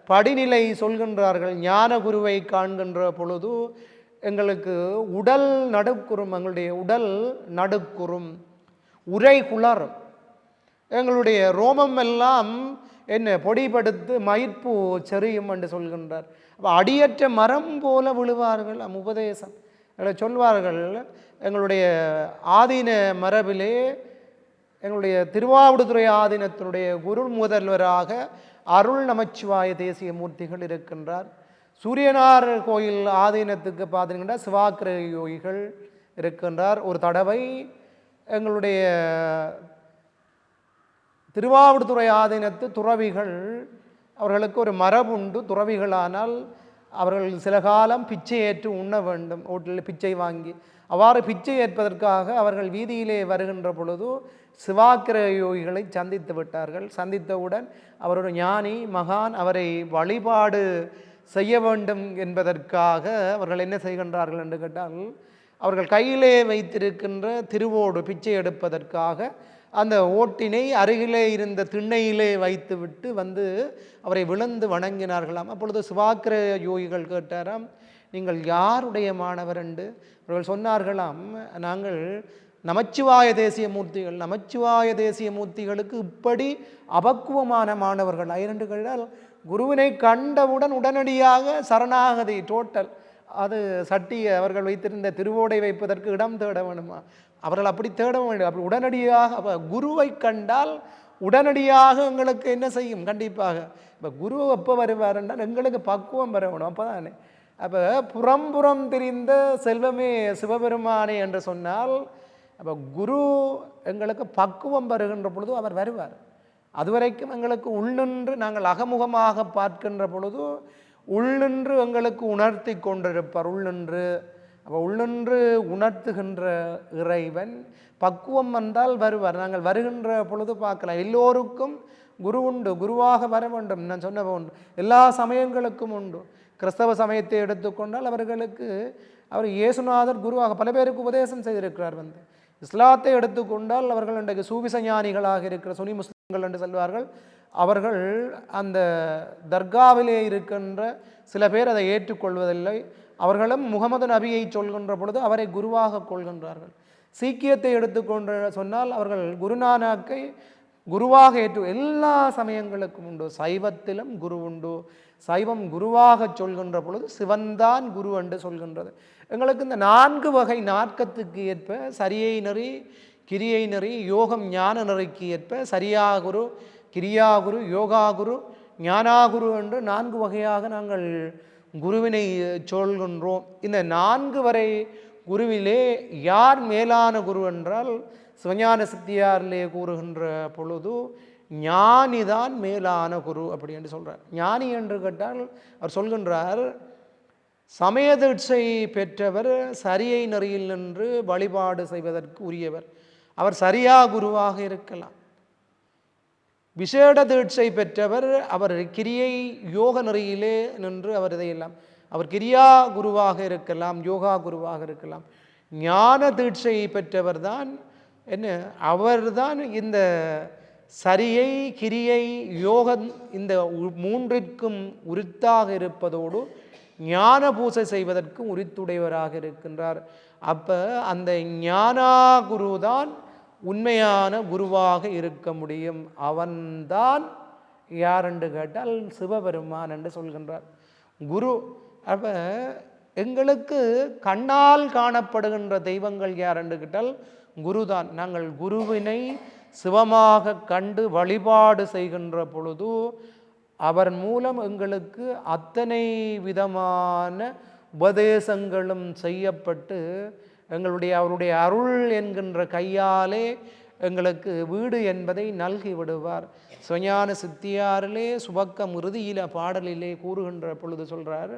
படிநிலை சொல்கின்றார்கள். ஞான குருவை காண்கின்ற பொழுது எங்களுக்கு உடல் நடுக்குறும், எங்களுடைய உடல் நடுக்குறும், உரை குளரும், எங்களுடைய ரோமம் எல்லாம் என்ன பொடிபடுத்து மயிர்ப்பு செறியும் என்று சொல்கின்றார். அப்போ அடியற்ற மரம் போல விழுவார்கள். உபதேசம் சொல்வார்கள். எங்களுடைய ஆதீன மரபிலே எங்களுடைய திருவாவடுதுறை ஆதீனத்தினுடைய குரு முதல்வராக அருள் நமச்சிவாய தேசிய மூர்த்திகள் இருக்கின்றார். சூரியனார் கோயில் ஆதீனத்துக்கு பார்த்தீங்கன்னா சிவாக்கிர யோகிகள் இருக்கின்றார். ஒரு தடவை எங்களுடைய திருவாவடுதுறை ஆதீனத்து துறவிகள், அவர்களுக்கு ஒரு மரபுண்டு. துறவிகளானால் அவர்கள் சில காலம் பிச்சை ஏற்று உண்ண வேண்டும், ஹோட்டலில் பிச்சை வாங்கி. அவ்வாறு பிச்சை ஏற்பதற்காக அவர்கள் வீதியிலே வருகின்ற பொழுது சிவாக்கிர யோகிகளை சந்தித்து விட்டார்கள். சந்தித்தவுடன் அவர் ஒரு ஞானி மகான், அவரை வழிபாடு செய்ய வேண்டும் என்பதற்காக அவர்கள் என்ன செய்கின்றார்கள் என்று கேட்டால், அவர்கள் கையிலே வைத்திருக்கின்ற திருவோடு பிச்சை எடுப்பதற்காக அந்த ஓட்டினை அருகிலே இருந்த திண்ணையிலே வைத்துவிட்டு வந்து அவரை விழுந்து வணங்கினார்களாம். அப்பொழுது சிவாக்கிர யோகிகள் கேட்டாராம், நீங்கள் யாருடைய மாணவர் என்று. அவர்கள் சொன்னார்களாம், நாங்கள் நமச்சிவாய தேசிய மூர்த்திகள், நமச்சிவாய தேசிய மூர்த்திகளுக்கு இப்படி அபக்குவமான மாணவர்கள். இரண்டு கேட்டால் குருவினை கண்டவுடன் உடனடியாக சரணாகதி டோட்டல். அது சட்டியை அவர்கள் வைத்திருந்த திருவோடை வைப்பதற்கு இடம் தேட வேணுமா? அவர்கள் அப்படி தேட வேண்டும். அப்படி உடனடியாக குருவை கண்டால் உடனடியாக எங்களுக்கு என்ன செய்யும்? கண்டிப்பாக இப்போ குரு எப்போ வருவார் என்றால் எங்களுக்கு பக்குவம் வர வேணும். அப்போ தானே. அப்போ புறம் தெரிந்த செல்வமே சிவபெருமானே என்று சொன்னால், அப்போ குரு எங்களுக்கு பக்குவம் வருகின்ற பொழுது அவர் வருவார். அதுவரைக்கும் எங்களுக்கு உள்ளின்று நாங்கள் அகமுகமாக பார்க்கின்ற பொழுது உள்ளின்று எங்களுக்கு உணர்த்தி கொண்டிருப்பார். உள்ளின்று அப்போ உள்ளின்று உணர்த்துகின்ற இறைவன் பக்குவம் வந்தால் வருவார். நாங்கள் வருகின்ற பொழுது பார்க்கலாம். எல்லோருக்கும் குரு உண்டு, குருவாக வர வேண்டும். நான் சொன்ன உண்டு, எல்லா சமயங்களுக்கும் உண்டு. கிறிஸ்தவ சமயத்தை எடுத்துக்கொண்டால் அவர்களுக்கு அவர் இயேசுநாதர் குருவாக பல பேருக்கு உபதேசம் செய்திருக்கிறார். இஸ்லாத்தை எடுத்துக்கொண்டால் அவர்கள் இன்றைக்கு சூபிச ஞானிகளாக இருக்கிற சுனி முஸ்லிம்கள் என்று சொல்வார்கள். அவர்கள் அந்த தர்காவிலே இருக்கின்ற சில பேர் அதை ஏற்றுக்கொள்வதில்லை. அவர்களும் முகமது நபியை சொல்கின்ற பொழுது அவரை குருவாக கொள்கின்றார்கள். சீக்கியத்தை எடுத்துக்கொண்டு சொன்னால் அவர்கள் குருநானக்கை குருவாக எல்லா சமயங்களுக்கும் உண்டு. சைவத்திலும் குரு உண்டு. சைவம் குருவாக சொல்கின்ற பொழுது சிவன்தான் குரு என்று சொல்கின்றது. எங்களுக்கு இந்த 4 வகை நாற்கத்துக்கு ஏற்ப சரியை நெறி, கிரியை நெறி, யோகம் ஞான நெறிக்கு ஏற்ப சரியாகுரு, கிரியாகுரு, யோகாகுரு, ஞானாகுரு என்று 4 வகையாக நாங்கள் குருவினை சொல்கின்றோம். இந்த 4 வரை குருவிலே யார் மேலான குரு என்றால் சிவஞான சித்தியாரிலே கூறுகின்ற பொழுது ஞானிதான் மேலான குரு அப்படி என்று சொல்கிறார். ஞானி என்று கேட்டால் அவர் சொல்கின்றார், சமய தீட்சை பெற்றவர் சரியை நெறியில் நின்று வழிபாடு செய்வதற்கு உரியவர். அவர் சரியா குருவாக இருக்கலாம். விசேட தீட்சை பெற்றவர் அவர் கிரியை யோக நெறியிலே நின்று அவர் இதையெல்லாம் அவர் கிரியா குருவாக இருக்கலாம், யோகா குருவாக இருக்கலாம். ஞான தீட்சை பெற்றவர் தான் என்ன, அவர்தான் இந்த சரியை கிரியை யோகம் இந்த 3ற்கும் உரித்தாக இருப்பதோடு ஞான பூசை செய்வதற்கும் உரித்துடையவராக இருக்கின்றார். அப்போ அந்த ஞானா குரு தான் உண்மையான குருவாக இருக்க முடியும். அவன்தான் யார் என்று கேட்டால் சிவபெருமான் என்று சொல்கின்றார் குரு. அப்போ எங்களுக்கு கண்ணால் காணப்படுகின்ற தெய்வங்கள் யார் என்று கேட்டால் குருதான். நாங்கள் குருவினை சிவமாக கண்டு வழிபாடு செய்கின்ற பொழுது அவர் மூலம் எங்களுக்கு அத்தனை விதமான உபதேசங்களும் செய்யப்பட்டு அவருடைய அருள் என்கின்ற கையாலே எங்களுக்கு வீடு என்பதை நல்கி விடுவார். சிவஞான சித்தியாரிலே சுபக்கம் இறுதியில பாடலிலே கூறுகின்ற பொழுது சொல்றார்,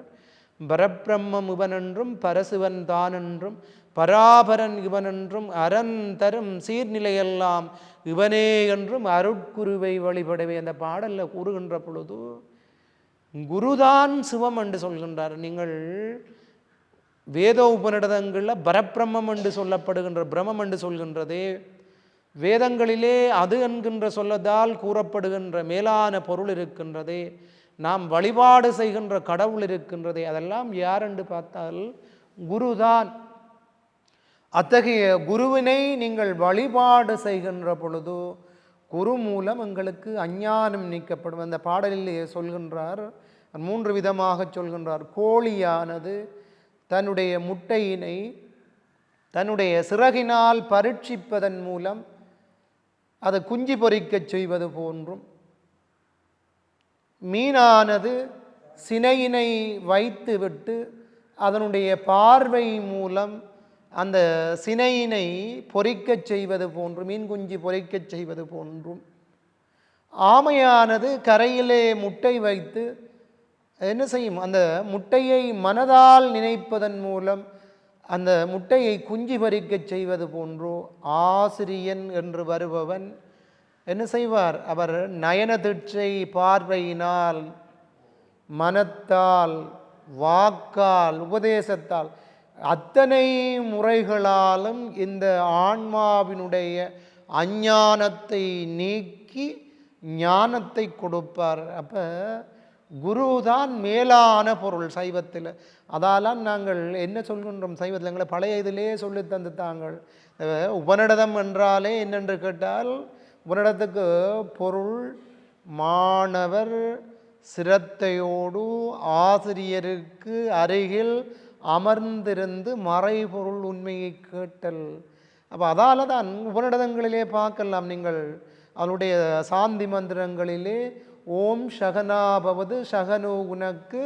பரபிரம்மம் இவனென்றும் பரசிவன் தானென்றும் பராபரன் இவனென்றும் அரண் தரும் சீர்நிலையெல்லாம் இவனே என்றும் அருட்குருவை வழிபடவே. அந்த பாடலில் கூறுகின்ற பொழுது குருதான் சிவம் என்று சொல்கின்றார். நீங்கள் வேத உபநிடதங்களில் பரபிரம்மம் என்று சொல்லப்படுகின்ற பிரம்மம் என்று சொல்கின்றதே, வேதங்களிலே அது என்கின்ற சொல்லதால் கூறப்படுகின்ற மேலான பொருள் இருக்கின்றதே, நாம் வழிபாடு செய்கின்ற கடவுள் இருக்கின்றதே, அதெல்லாம் யார் என்று பார்த்தால் குருதான். அத்தகைய குருவினை நீங்கள் வழிபாடு செய்கின்ற பொழுது குரு மூலம் எங்களுக்கு அஞ்ஞானம் நீக்கப்படும். அந்த பாடலிலே சொல்கின்றார், 3 விதமாக சொல்கின்றார். கோழியானது தன்னுடைய முட்டையினை தன்னுடைய சிறகினால் பரீட்சிப்பதன் மூலம் அது குஞ்சு பொறிக்கச் செய்வது போன்றும், மீனானது சினையினை வைத்துவிட்டு அதனுடைய பார்வை மூலம் அந்த சினையினை பொறிக்கச் செய்வது போன்றும், மீன் குஞ்சு பொறிக்கச் செய்வது போன்றும், ஆமையானது கரையிலே முட்டை வைத்து என்ன செய்யும், அந்த முட்டையை மனதால் நினைப்பதன் மூலம் அந்த முட்டையை குஞ்சு பறிக்கச் செய்வது போன்றோ, ஆசிரியன் என்று வருபவன் என்ன செய்வார், அவர் நயன தீட்சை பார்வையினால் மனத்தால் வாக்கால் உபதேசத்தால் அத்தனை முறைகளாலும் இந்த ஆன்மாவினுடைய அஞ்ஞானத்தை நீக்கி ஞானத்தை கொடுப்பார். அப்போ குருதான் மேலான பொருள் சைவத்தில். அதாலாம் நாங்கள் என்ன சொல்கின்றோம் சைவத்தில் எங்களை பழைய இதிலே சொல்லி தந்து தாங்கள் உபநிடதம் என்றாலே என்னென்று கேட்டால் உபநிடத்துக்கு பொருள் மாணவர் சிரத்தையோடு ஆசிரியருக்கு அருகில் அமர்ந்திருந்து மறைபொருள் உண்மையை கேட்டல். அப்போ அதால் தான் உபநிடதங்களிலே பார்க்கலாம் நீங்கள் அவனுடைய சாந்தி மந்திரங்களிலே ஓம் ஷகனாபவது ஷகனோ உனக்கு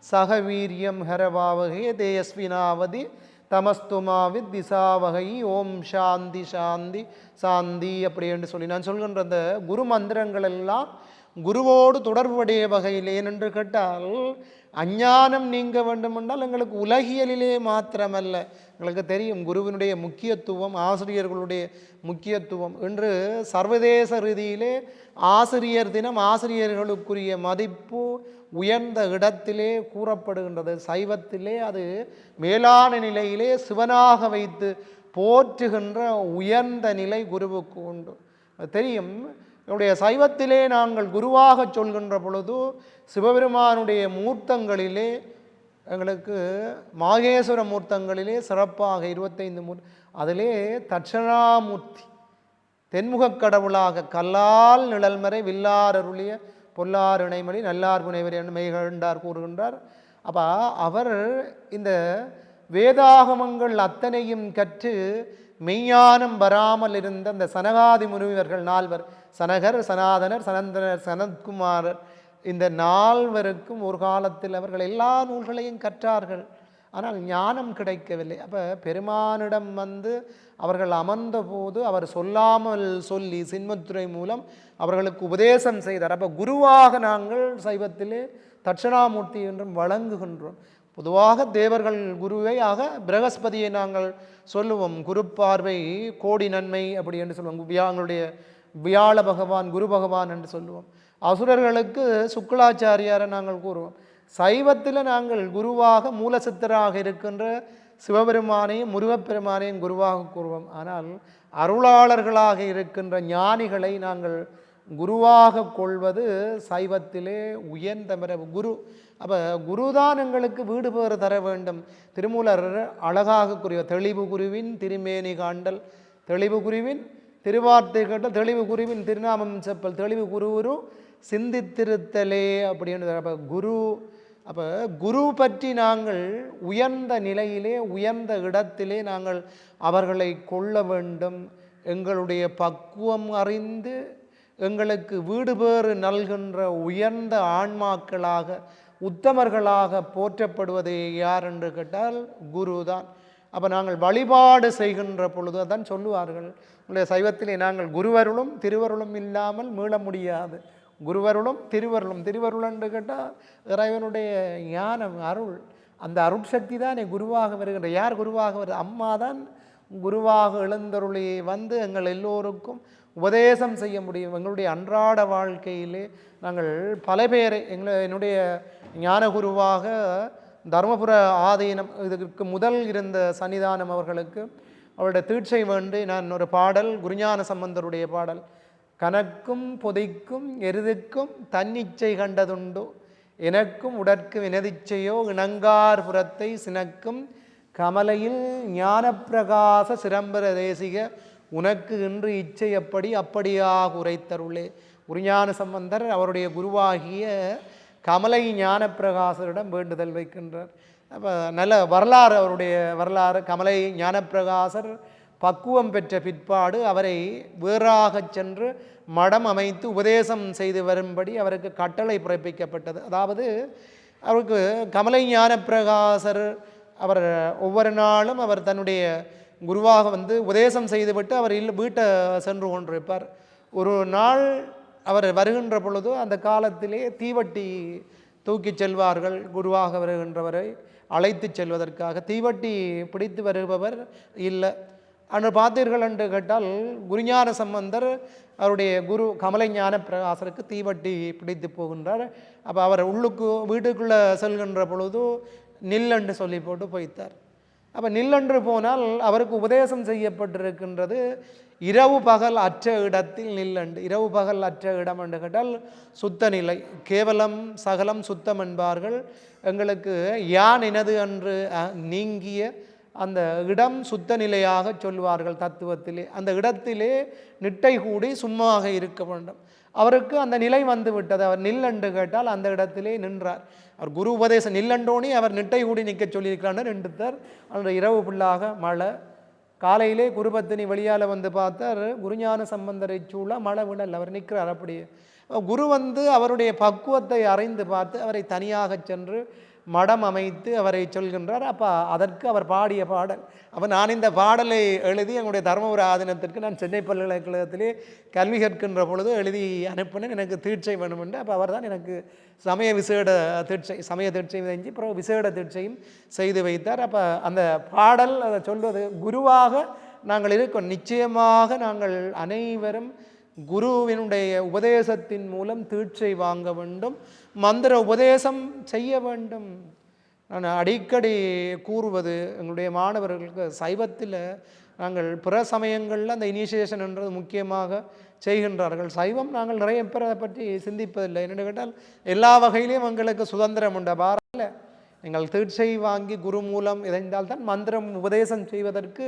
சகவீரியம் ஹரவாவகே தேயஸ்வினாவதி தமஸ்துமாவித் திசாவகை ஓம் சாந்தி சாந்தி சாந்தி அப்படி என்று சொல்லி நான் சொல்கின்ற அந்த குரு மந்திரங்கள் எல்லாம் குருவோடு தொடர்புடைய வகையில் ஏனென்று கேட்டால் அஞ்ஞானம் நீங்க வேண்டுமென்றால் எங்களுக்கு உலகியலிலே மாத்திரமல்ல, எங்களுக்கு தெரியும் குருவினுடைய முக்கியத்துவம், ஆசிரியர்களுடைய முக்கியத்துவம். இன்று சர்வதேச ரீதியிலே ஆசிரியர் தினம் ஆசிரியர்களுக்குரிய மதிப்பு உயர்ந்த இடத்திலே கூறப்படுகின்றது. சைவத்திலே அது மேலான நிலையிலே சிவனாக வைத்து போற்றுகின்ற உயர்ந்த நிலை குருவுக்கு உண்டு. தெரியும் என்னுடைய சைவத்திலே நாங்கள் குருவாக சொல்கின்ற பொழுது சிவபெருமானுடைய மூர்த்தங்களிலே எங்களுக்கு மாகேஸ்வர மூர்த்தங்களிலே சிறப்பாக 25 அதிலே தட்சணாமூர்த்தி தென்முகக் கடவுளாக கல்லால் நிழல்மறை வில்லாரருளிய பொல்லார் இணைமொழி நல்லார் புனைவர் என்று மெய்கண்டார் கூறுகின்றார். அப்போ அவர் இந்த வேதாகமங்கள் அத்தனையும் கற்று மெய்ஞானம் வராமல் இருந்த அந்த சனகாதி முனிவர்கள் 4 சனகர், சனாதனர், சனந்தனர், சனத்குமாரர், இந்த 4 ஒரு காலத்தில் அவர்கள் எல்லா நூல்களையும் கற்றார்கள். ஆனால் ஞானம் கிடைக்கவில்லை. அப்போ பெருமானிடம் வந்து அவர்கள் அமர்ந்த போது அவர் சொல்லாமல் சொல்லி சின்மத்துறை மூலம் அவர்களுக்கு உபதேசம் செய்தார். அப்போ குருவாக நாங்கள் சைவத்திலே தட்சணாமூர்த்தி என்றும் வழங்குகின்றோம். பொதுவாக தேவர்கள் குருவை ஆக பிரகஸ்பதியை நாங்கள் சொல்லுவோம். குரு பார்வை கோடி நன்மை அப்படி என்று சொல்லுவோம். எங்களுடைய வியாழ பகவான் குரு பகவான் என்று சொல்லுவோம். அசுரர்களுக்கு சுக்லாச்சாரியாரை நாங்கள் கூறுவோம். சைவத்தில் நாங்கள் குருவாக மூலசித்தராக இருக்கின்ற சிவபெருமானையும் முருகப்பெருமானையும் குருவாக கூறுவோம். ஆனால் அருளாளர்களாக இருக்கின்ற ஞானிகளை நாங்கள் குருவாக கொள்வது சைவத்திலே உயர்ந்த மரபு. குரு அப்போ குருதான் எங்களுக்கு வீடு பேறு தர வேண்டும். திருமூலர் அழகாக கூறிய தெளிவு குருவின் திருமேனி காண்டல், தெளிவு குருவின் திருவார்த்தை கேட்டல், தெளிவு குருவின் திருநாமம் செப்பல், தெளிவு குரு சிந்தித்திருத்தலே அப்படின்னு. அப்போ குரு அப்போ குரு பற்றி நாங்கள் உயர்ந்த நிலையிலே உயர்ந்த இடத்திலே நாங்கள் அவர்களை கொள்ள வேண்டும். எங்களுடைய பக்குவம் அறிந்து எங்களுக்கு வீடு பேறு நல்கின்ற உயர்ந்த ஆன்மாக்களாக உத்தமர்களாக போற்றப்படுவது யார் என்று கேட்டால் குரு தான். அப்போ நாங்கள் வழிபாடு செய்கின்ற பொழுது தான் சொல்லுவார்கள், உங்களுடைய சைவத்திலே நாங்கள் குருவருளும் திருவருளும் இல்லாமல் மீள முடியாது. குருவருளும் திருவருளும், திருவருள் என்று கேட்டால் இறைவனுடைய ஞானம் அருள், அந்த அருட்சக்தி தான் குருவாக வருகின்ற. யார் குருவாக வருது? அம்மா தான் குருவாக எழுந்தருளி வந்து எங்கள் எல்லோருக்கும் உபதேசம் செய்ய முடியும். எங்களுடைய அன்றாட வாழ்க்கையிலே நாங்கள் பல பேரை என்னுடைய ஞான குருவாக தர்மபுர ஆதீனம் இதற்கு முதல் இருந்த சன்னிதானம் அவர்களுக்கு அவருடைய தீட்சை வேண்டி நான் ஒரு பாடல், குருஞான சம்பந்தருடைய பாடல், கனக்கும் பொதிக்கும் எருதுக்கும் தன்னிச்சை கண்டதுண்டு எனக்கும் உடற்கும் எனதிச்சையோ இணங்கார் புறத்தை சினக்கும் கமலையில் ஞானப்பிரகாச சிரம்பர தேசிக உனக்கு இன்று இச்சை எப்படி அப்படியாக உரைத்தருளே. குருஞான சம்பந்தர் அவருடைய குருவாகிய கமலை ஞானப்பிரகாசரிடம் வேண்டுதல் வைக்கின்றார். அப்போ நல்ல வரலாறு, அவருடைய வரலாறு. கமலை ஞானப்பிரகாசர் பக்குவம் பெற்ற பிற்பாடு அவரை வேறாகச் சென்று மடம் அமைத்து உபதேசம் செய்து வரும்படி அவருக்கு கட்டளை பிறப்பிக்கப்பட்டது. அதாவது அவருக்கு கமலை ஞானப்பிரகாசர் அவர் ஒவ்வொரு நாளும் அவர் தன்னுடைய குருவாக வந்து உபதேசம் செய்துவிட்டு அவர் வீட்டை சென்று கொண்டிருப்பார். ஒரு நாள் அவர் வருகின்ற பொழுது அந்த காலத்திலே தீவட்டி தூக்கி செல்வார்கள். குருவாக வருகின்றவரை அழைத்து செல்வதற்காக தீவட்டி பிடித்து வருபவர் இல்லை. அன்று பார்த்தீர்கள் என்று கேட்டால் குருஞான சம்பந்தர் அவருடைய குரு கமலை ஞான பிரகாசருக்கு தீவட்டி பிடித்து போகின்றார். அப்போ அவர் வீட்டுக்குள்ளே செல்கின்ற பொழுது நில் என்று சொல்லி போட்டு போய்த்தார். அப்போ நில்லென்று போனால் அவருக்கு உபதேசம் செய்யப்பட்டிருக்கின்றது இரவு பகல் அற்ற இடத்தில் நில்லண்டு. இரவு பகல் அற்ற இடம் என்று கேட்டால் சுத்த நிலை, கேவலம் சகலம் சுத்தம் என்பார்கள். எங்களுக்கு யான் எனது என்று நீங்கிய அந்த இடம் சுத்த நிலையாக சொல்வார்கள் தத்துவத்திலே. அந்த இடத்திலே நிட்டை கூடி சும்மாக இருக்க வேண்டும். அவருக்கு அந்த நிலை வந்து விட்டது. அவர் நில்லண்டு கேட்டால் அந்த இடத்திலே நின்றார். அவர் குரு உபதேசம் நில்லண்டோனி அவர் நிட்டை கூடி நிற்க சொல்லியிருக்கிறான்னு ரெண்டுத்தர். அந்த இரவு ஃபுல்லாக மழை. காலையிலே குருபத்தினி வெளியால் வந்து பார்த்தார், குருஞான சம்பந்தரை சூழ மழை விடல், அவர் நிற்கிறார் அப்படியே. குரு வந்து அவருடைய பக்குவத்தை அறிந்து பார்த்து அவரை தனியாக சென்று மடம் அமைத்து அவரை சொல்கின்றார். அப்போ அதற்கு அவர் பாடிய பாடல். அப்போ நான் இந்த பாடலை எழுதி எங்களுடைய தர்மபுர ஆதீனத்திற்கு நான் சென்னை பல்கலைக்கழகத்திலே கல்வி கற்கின்ற பொழுது எழுதி அனுப்பினேன். எனக்கு தீட்சை வேணும் என்று. அப்போ அவர் தான் எனக்கு சமய தீட்சை செஞ்சு அப்புறம் விசேட தீட்சையும் செய்து வைத்தார். அப்போ அந்த பாடல் அதை சொல்வது, குருவாக நாங்கள் இருக்கோம். நிச்சயமாக நாங்கள் அனைவரும் குருவினுடைய உபதேசத்தின் மூலம் தீட்சை வாங்க வேண்டும், மந்திர உபதேசம் செய்ய வேண்டும். நான் அடிக்கடி கூறுவது எங்களுடைய மாணவர்களுக்கு, சைவத்தில் நாங்கள் பிற சமயங்களில் அந்த இனிஷியேஷன் என்றது முக்கியமாக செய்கின்றார்கள். சைவம் நாங்கள் நிறைய பேரை பற்றி சிந்திப்பதில்லை. என்னென்னு கேட்டால் எல்லா வகையிலையும் எங்களுக்கு சுதந்திரம் உண்டு. பாரதில் எங்கள் தீட்சை வாங்கி குரு மூலம் இணைந்தால்தான் மந்திரம் உபதேசம் செய்வதற்கு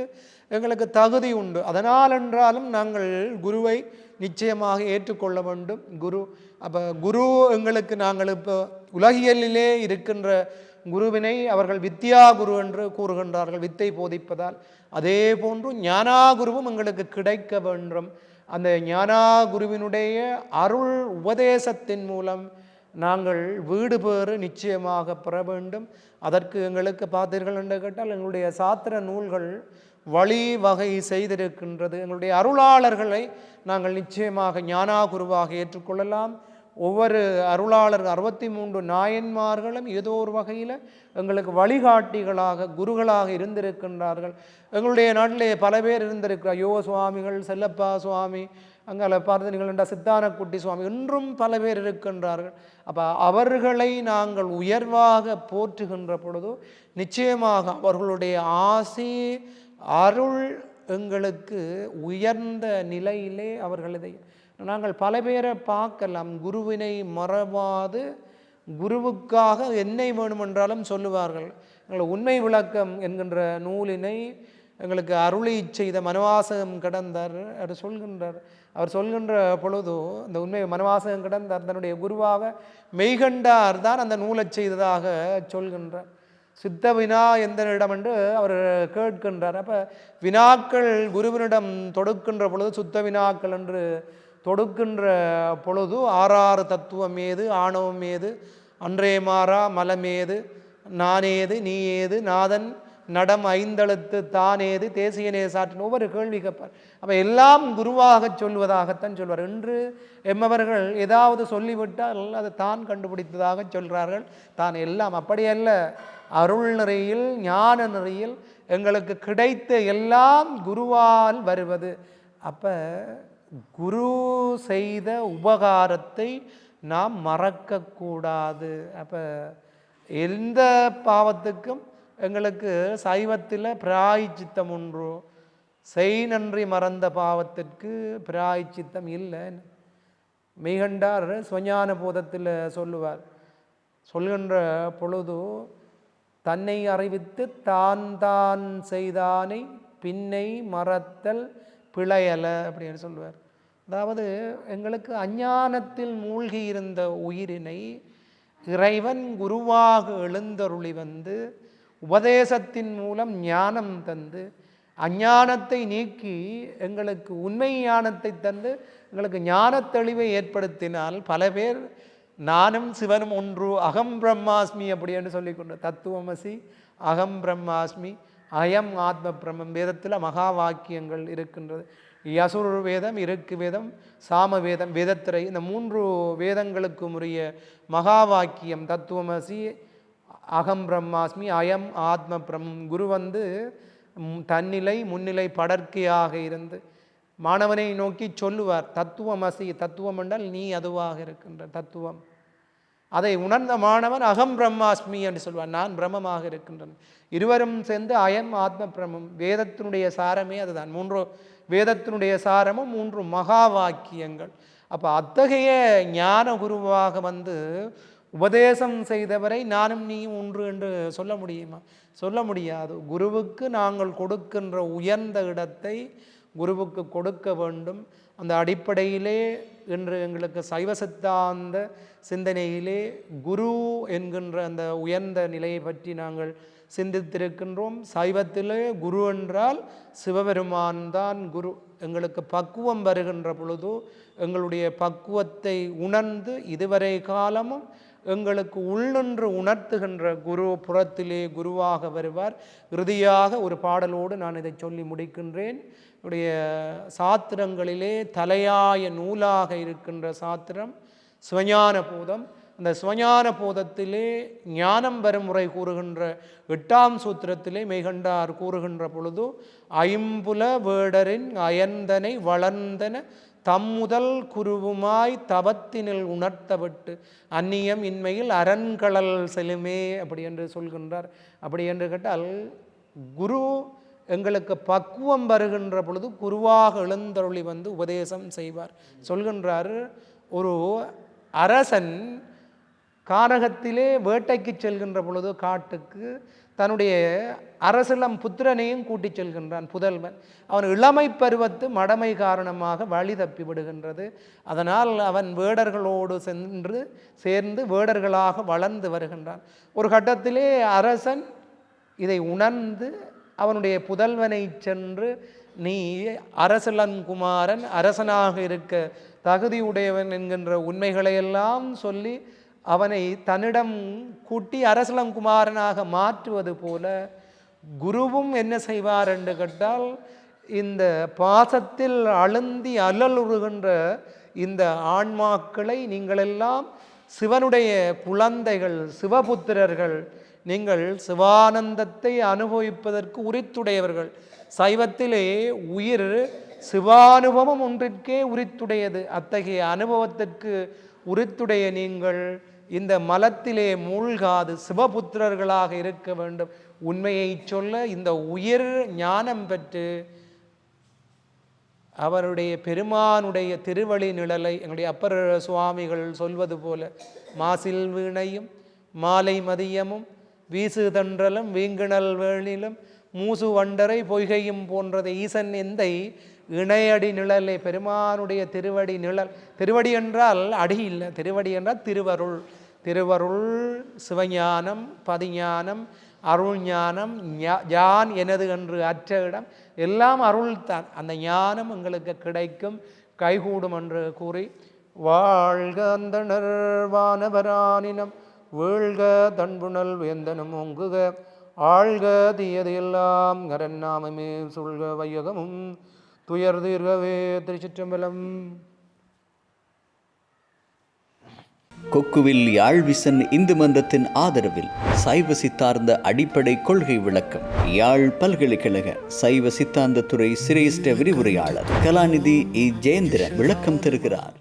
எங்களுக்கு தகுதி உண்டு. அதனால் என்றாலும் நாங்கள் குருவை நிச்சயமாக ஏற்றுக்கொள்ள வேண்டும். அப்போ குரு எங்களுக்கு, நாங்கள் இப்போ உலகியலிலே இருக்கின்ற குருவினை அவர்கள் வித்யா குரு என்று கூறுகின்றார்கள், வித்தை போதிப்பதால். அதே போன்று ஞானா குருவும் எங்களுக்கு கிடைக்க வேண்டும். அந்த ஞானா குருவினுடைய அருள் உபதேசத்தின் மூலம் நாங்கள் வீடு பேறு நிச்சயமாக பெற வேண்டும். அதற்கு எங்களுக்கு பார்த்தீர்கள் என்று கேட்டால் எங்களுடைய சாத்திர நூல்கள் வழிவகை செய்திருக்கின்றது. எங்களுடைய அருளாளர்களை நாங்கள் நிச்சயமாக ஞானா குருவாக ஏற்றுக்கொள்ளலாம். ஒவ்வொரு அருளாளர் 63 நாயன்மார்களும் ஏதோ ஒரு வகையில் எங்களுக்கு வழிகாட்டிகளாக குருகளாக இருந்திருக்கின்றார்கள். எங்களுடைய நாட்டிலே பல பேர் இருந்திருக்கிறார். யோக சுவாமிகள், செல்லப்பா சுவாமி, அங்கே பார்த்தீர்கள் என்ற சித்தானக்குட்டி சுவாமி, இன்றும் பல பேர் இருக்கின்றார்கள். அப்போ அவர்களை நாங்கள் உயர்வாக போற்றுகின்ற பொழுது நிச்சயமாக அவர்களுடைய ஆசி அருள் எங்களுக்கு உயர்ந்த நிலையிலே அவர்கள் இதை நாங்கள் பல பேரை பார்க்கலாம். குருவினை மறவாது குருவுக்காக என்னை வேணுமென்றாலும் சொல்லுவார்கள். எங்கள் உண்மை விளக்கம் என்கின்ற நூலினை எங்களுக்கு அருளி செய்த மனவாசகம் கடந்தார் அவர் சொல்கின்றார். அவர் சொல்கின்ற பொழுது இந்த உண்மை மனவாசகம் கடந்தார் தன்னுடைய குருவாக மெய்கண்டார் தான் அந்த நூலை செய்ததாக சொல்கின்றார். சித்த வினா எந்தனிடம் என்று அவர் கேட்கின்றார். அப்போ வினாக்கள் குருவினிடம் தொடுக்கின்ற பொழுது சுத்த வினாக்கள் என்று தொடுக்கின்ற பொழுது 6 தத்துவம் ஏது, ஆணவம் ஏது, அன்றே மாறா மலமேது, நானேது, நீ ஏது, நாதன் நடம் 5 எழுத்து தானேது, தேசியனே சாற்றின் ஒவ்வொரு கேள்வி கேட்பார். அப்போ எல்லாம் குருவாக சொல்வதாகத்தான் சொல்வார். இன்று எம்மவர்கள் ஏதாவது சொல்லிவிட்டால் அதை தான் கண்டுபிடித்ததாக சொல்கிறார்கள். தான் எல்லாம் அப்படியல்ல. அருள் நிறையில் ஞான நிறையில் எங்களுக்கு கிடைத்த எல்லாம் குருவால் வருவது. அப்போ குரு செய்த உபகாரத்தை நாம் மறக்கக்கூடாது. அப்போ எந்த பாவத்துக்கும் எங்களுக்கு சைவத்தில் பிராயச்சித்தம் ஒன்று, செய் நன்றி மறந்த பாவத்திற்கு பிராயச்சித்தம் இல்லை. மெய்கண்டார் சுஞான போதத்தில் சொல்கின்ற பொழுது, தன்னை அறிவித்து தான் தான் செய்தானை பின்னை மறத்தல் பிழையல அப்படின்னு சொல்லுவார். அதாவது எங்களுக்கு அஞ்ஞானத்தில் மூழ்கி இருந்த உயிரினை இறைவன் குருவாக எழுந்தருளி வந்து உபதேசத்தின் மூலம் ஞானம் தந்து அஞ்ஞானத்தை நீக்கி எங்களுக்கு உண்மை ஞானத்தை தந்து எங்களுக்கு ஞான தெளிவை ஏற்படுத்தினால் பல பேர் நானும் சிவனும் ஒன்று, அகம் பிரம்மாஸ்மி அப்படின்னு சொல்லிக்கொண்டு, தத்துவமசி, அகம் பிரம்மாஸ்மி, அயம் ஆத்ம பிரம்மம். வேதத்தில் மகா வாக்கியங்கள் இருக்கின்றது. யசுர் வேதம், இருக்கு வேதம், சாம வேதம், வேதத்திரை, இந்த 3 வேதங்களுக்கும் உரிய மகா வாக்கியம் தத்துவமசி, அகம் பிரம்மாஸ்மி, அயம் ஆத்ம பிரம்மம். குரு வந்து தன்னிலை முன்னிலை படர்க்கையாக இருந்து மாணவனை நோக்கி சொல்லுவார், தத்துவமசி, தத்துவம் என்றால் நீ அதுவாக இருக்கின்ற தத்துவம். அதை உணர்ந்த மாணவன் அகம் பிரம்மாஸ்மி என்று சொல்வான், நான் பிரம்மமாக இருக்கின்றேன். இருவரும் சேர்ந்து அயம் ஆத்ம பிரம்மம். வேதத்தினுடைய சாரமே அதுதான். 3 வேதத்தினுடைய சாரமும் 3 மகா வாக்கியங்கள். அப்போ அத்தகைய ஞான குருவாக வந்து உபதேசம் செய்தவரை நானும் நீயும் ஒன்று என்று சொல்ல முடியுமா? சொல்ல முடியாது. குருவுக்கு நாங்கள் கொடுக்கின்ற உயர்ந்த இடத்தை குருவுக்கு கொடுக்க வேண்டும். அந்த அடிப்படையிலே இன்று எங்களுக்கு சைவ சித்தாந்த சிந்தனையிலே குரு என்கின்ற அந்த உயர்ந்த நிலையை பற்றி நாங்கள் சிந்தித்திருக்கின்றோம். சைவத்திலே குரு என்றால் சிவபெருமான் தான் குரு. எங்களுக்கு பக்குவம் வருகின்ற பொழுது எங்களுடைய பக்குவத்தை உணர்ந்து இதுவரை காலமும் எங்களுக்கு உள்ளென்று உணர்த்துகின்ற குரு புறத்திலே குருவாக வருவார். இறுதியாக ஒரு பாடலோடு நான் இதை சொல்லி முடிக்கின்றேன். என்னுடைய சாத்திரங்களிலே தலையாய நூலாக இருக்கின்ற சாத்திரம் சிவஞான போதம். அந்த சிவஞான போதத்திலே ஞானம் வருமுறை கூறுகின்ற 8ஆம் சூத்திரத்திலே மெய்கண்டார் கூறுகின்ற பொழுது, ஐம்புல வேடரின் அயந்தனை வளர்ந்தன தம்முதல் குருவுமாய் தவத்தினில் உணர்த்தவிட்டு அந்நியம் இன்மையில் அரண்களல் செலுமே அப்படி என்று சொல்கின்றார். அப்படி என்று கேட்டால் குரு எங்களுக்கு பக்குவம் வருகின்ற பொழுது குருவாக எழுந்தருளி வந்து உபதேசம் செய்வார். சொல்கின்றார், ஒரு அரசன் கானகத்திலே வேட்டைக்கு செல்கின்ற பொழுது காட்டுக்கு தன்னுடைய அரசிலம் புத்திரனையும் கூட்டி செல்கின்றான், புதல்வன். அவன் இளமை பருவத்து மடமை காரணமாக வழி தப்பி விடுகின்றது. அதனால் அவன் வேடர்களோடு சேர்ந்து வேடர்களாக வளர்ந்து வருகின்றான். ஒரு கட்டத்திலே அரசன் இதை உணர்ந்து அவனுடைய புதல்வனை சென்று, நீ அரசலன்குமாரன், அரசனாக இருக்க தகுதியுடையவன் என்கின்ற உண்மைகளையெல்லாம் சொல்லி அவனை தன்னிடம் கூட்டி அரசலங்குமாரனாக மாற்றுவது போல குருவும் என்ன செய்வார் என்று கேட்டால், இந்த பாசத்தில் அழுந்தி அலலுறுகின்ற இந்த ஆன்மாக்களை நீங்களெல்லாம் சிவனுடைய குழந்தைகள், சிவபுத்திரர்கள், நீங்கள் சிவானந்தத்தை அனுபவிப்பதற்கு உரித்துடையவர்கள். சைவத்திலே உயிர் சிவானுபவம் ஒன்றிற்கே உரித்துடையது. அத்தகைய அனுபவத்திற்கு உரித்துடைய நீங்கள் இந்த மலத்திலே மூழ்காது சிவபுத்திரர்களாக இருக்க வேண்டும். உண்மையை சொல்ல இந்த உயிர் ஞானம் பெற்று அவருடைய பெருமானுடைய திருவழி நிழலை எங்களுடைய அப்பர் சுவாமிகள் சொல்வது போல, மாசில் வீணையும் மாலை மதியமும் வீசு தன்றலும் வீங்கிணல் வேளிலும் மூசு வண்டரை பொய்கையும் போன்றதை ஈசன் எந்தை இணையடி நிழலை, பெருமானுடைய திருவடி நிழல். திருவடி என்றால் அடி இல்லை, திருவடி என்றால் திருவருள். திருவருள், சிவஞானம், பதிஞானம், அருள் ஞானம், யான் எனது என்று அற்ற இடம் எல்லாம் அருள் தான். அந்த ஞானம் எங்களுக்கு கிடைக்கும், கைகூடும் என்று கூறி, வாழ்க அந்தணர் வானவரானினம் வீழ்க தன்புணல் வேந்தனும் ஒங்குக ஆழ்க தீயது எல்லாம் அரண்நாமமே சொல்க வையகமும் துயர் தீர்கவே. திருச்சிற்றம்பலம்.
கொக்குவில் யாழ்விசன் இந்து மன்றத்தின் ஆதரவில் சைவ சித்தாந்த அடிப்படை கொள்கை விளக்கம் யாழ் பல்கலைக்கழக சைவ சித்தாந்த துறை சிரேஷ்ட விரிவுரையாளர் கலாநிதி ஜெயேந்திரன் விளக்கம் தருகிறார்.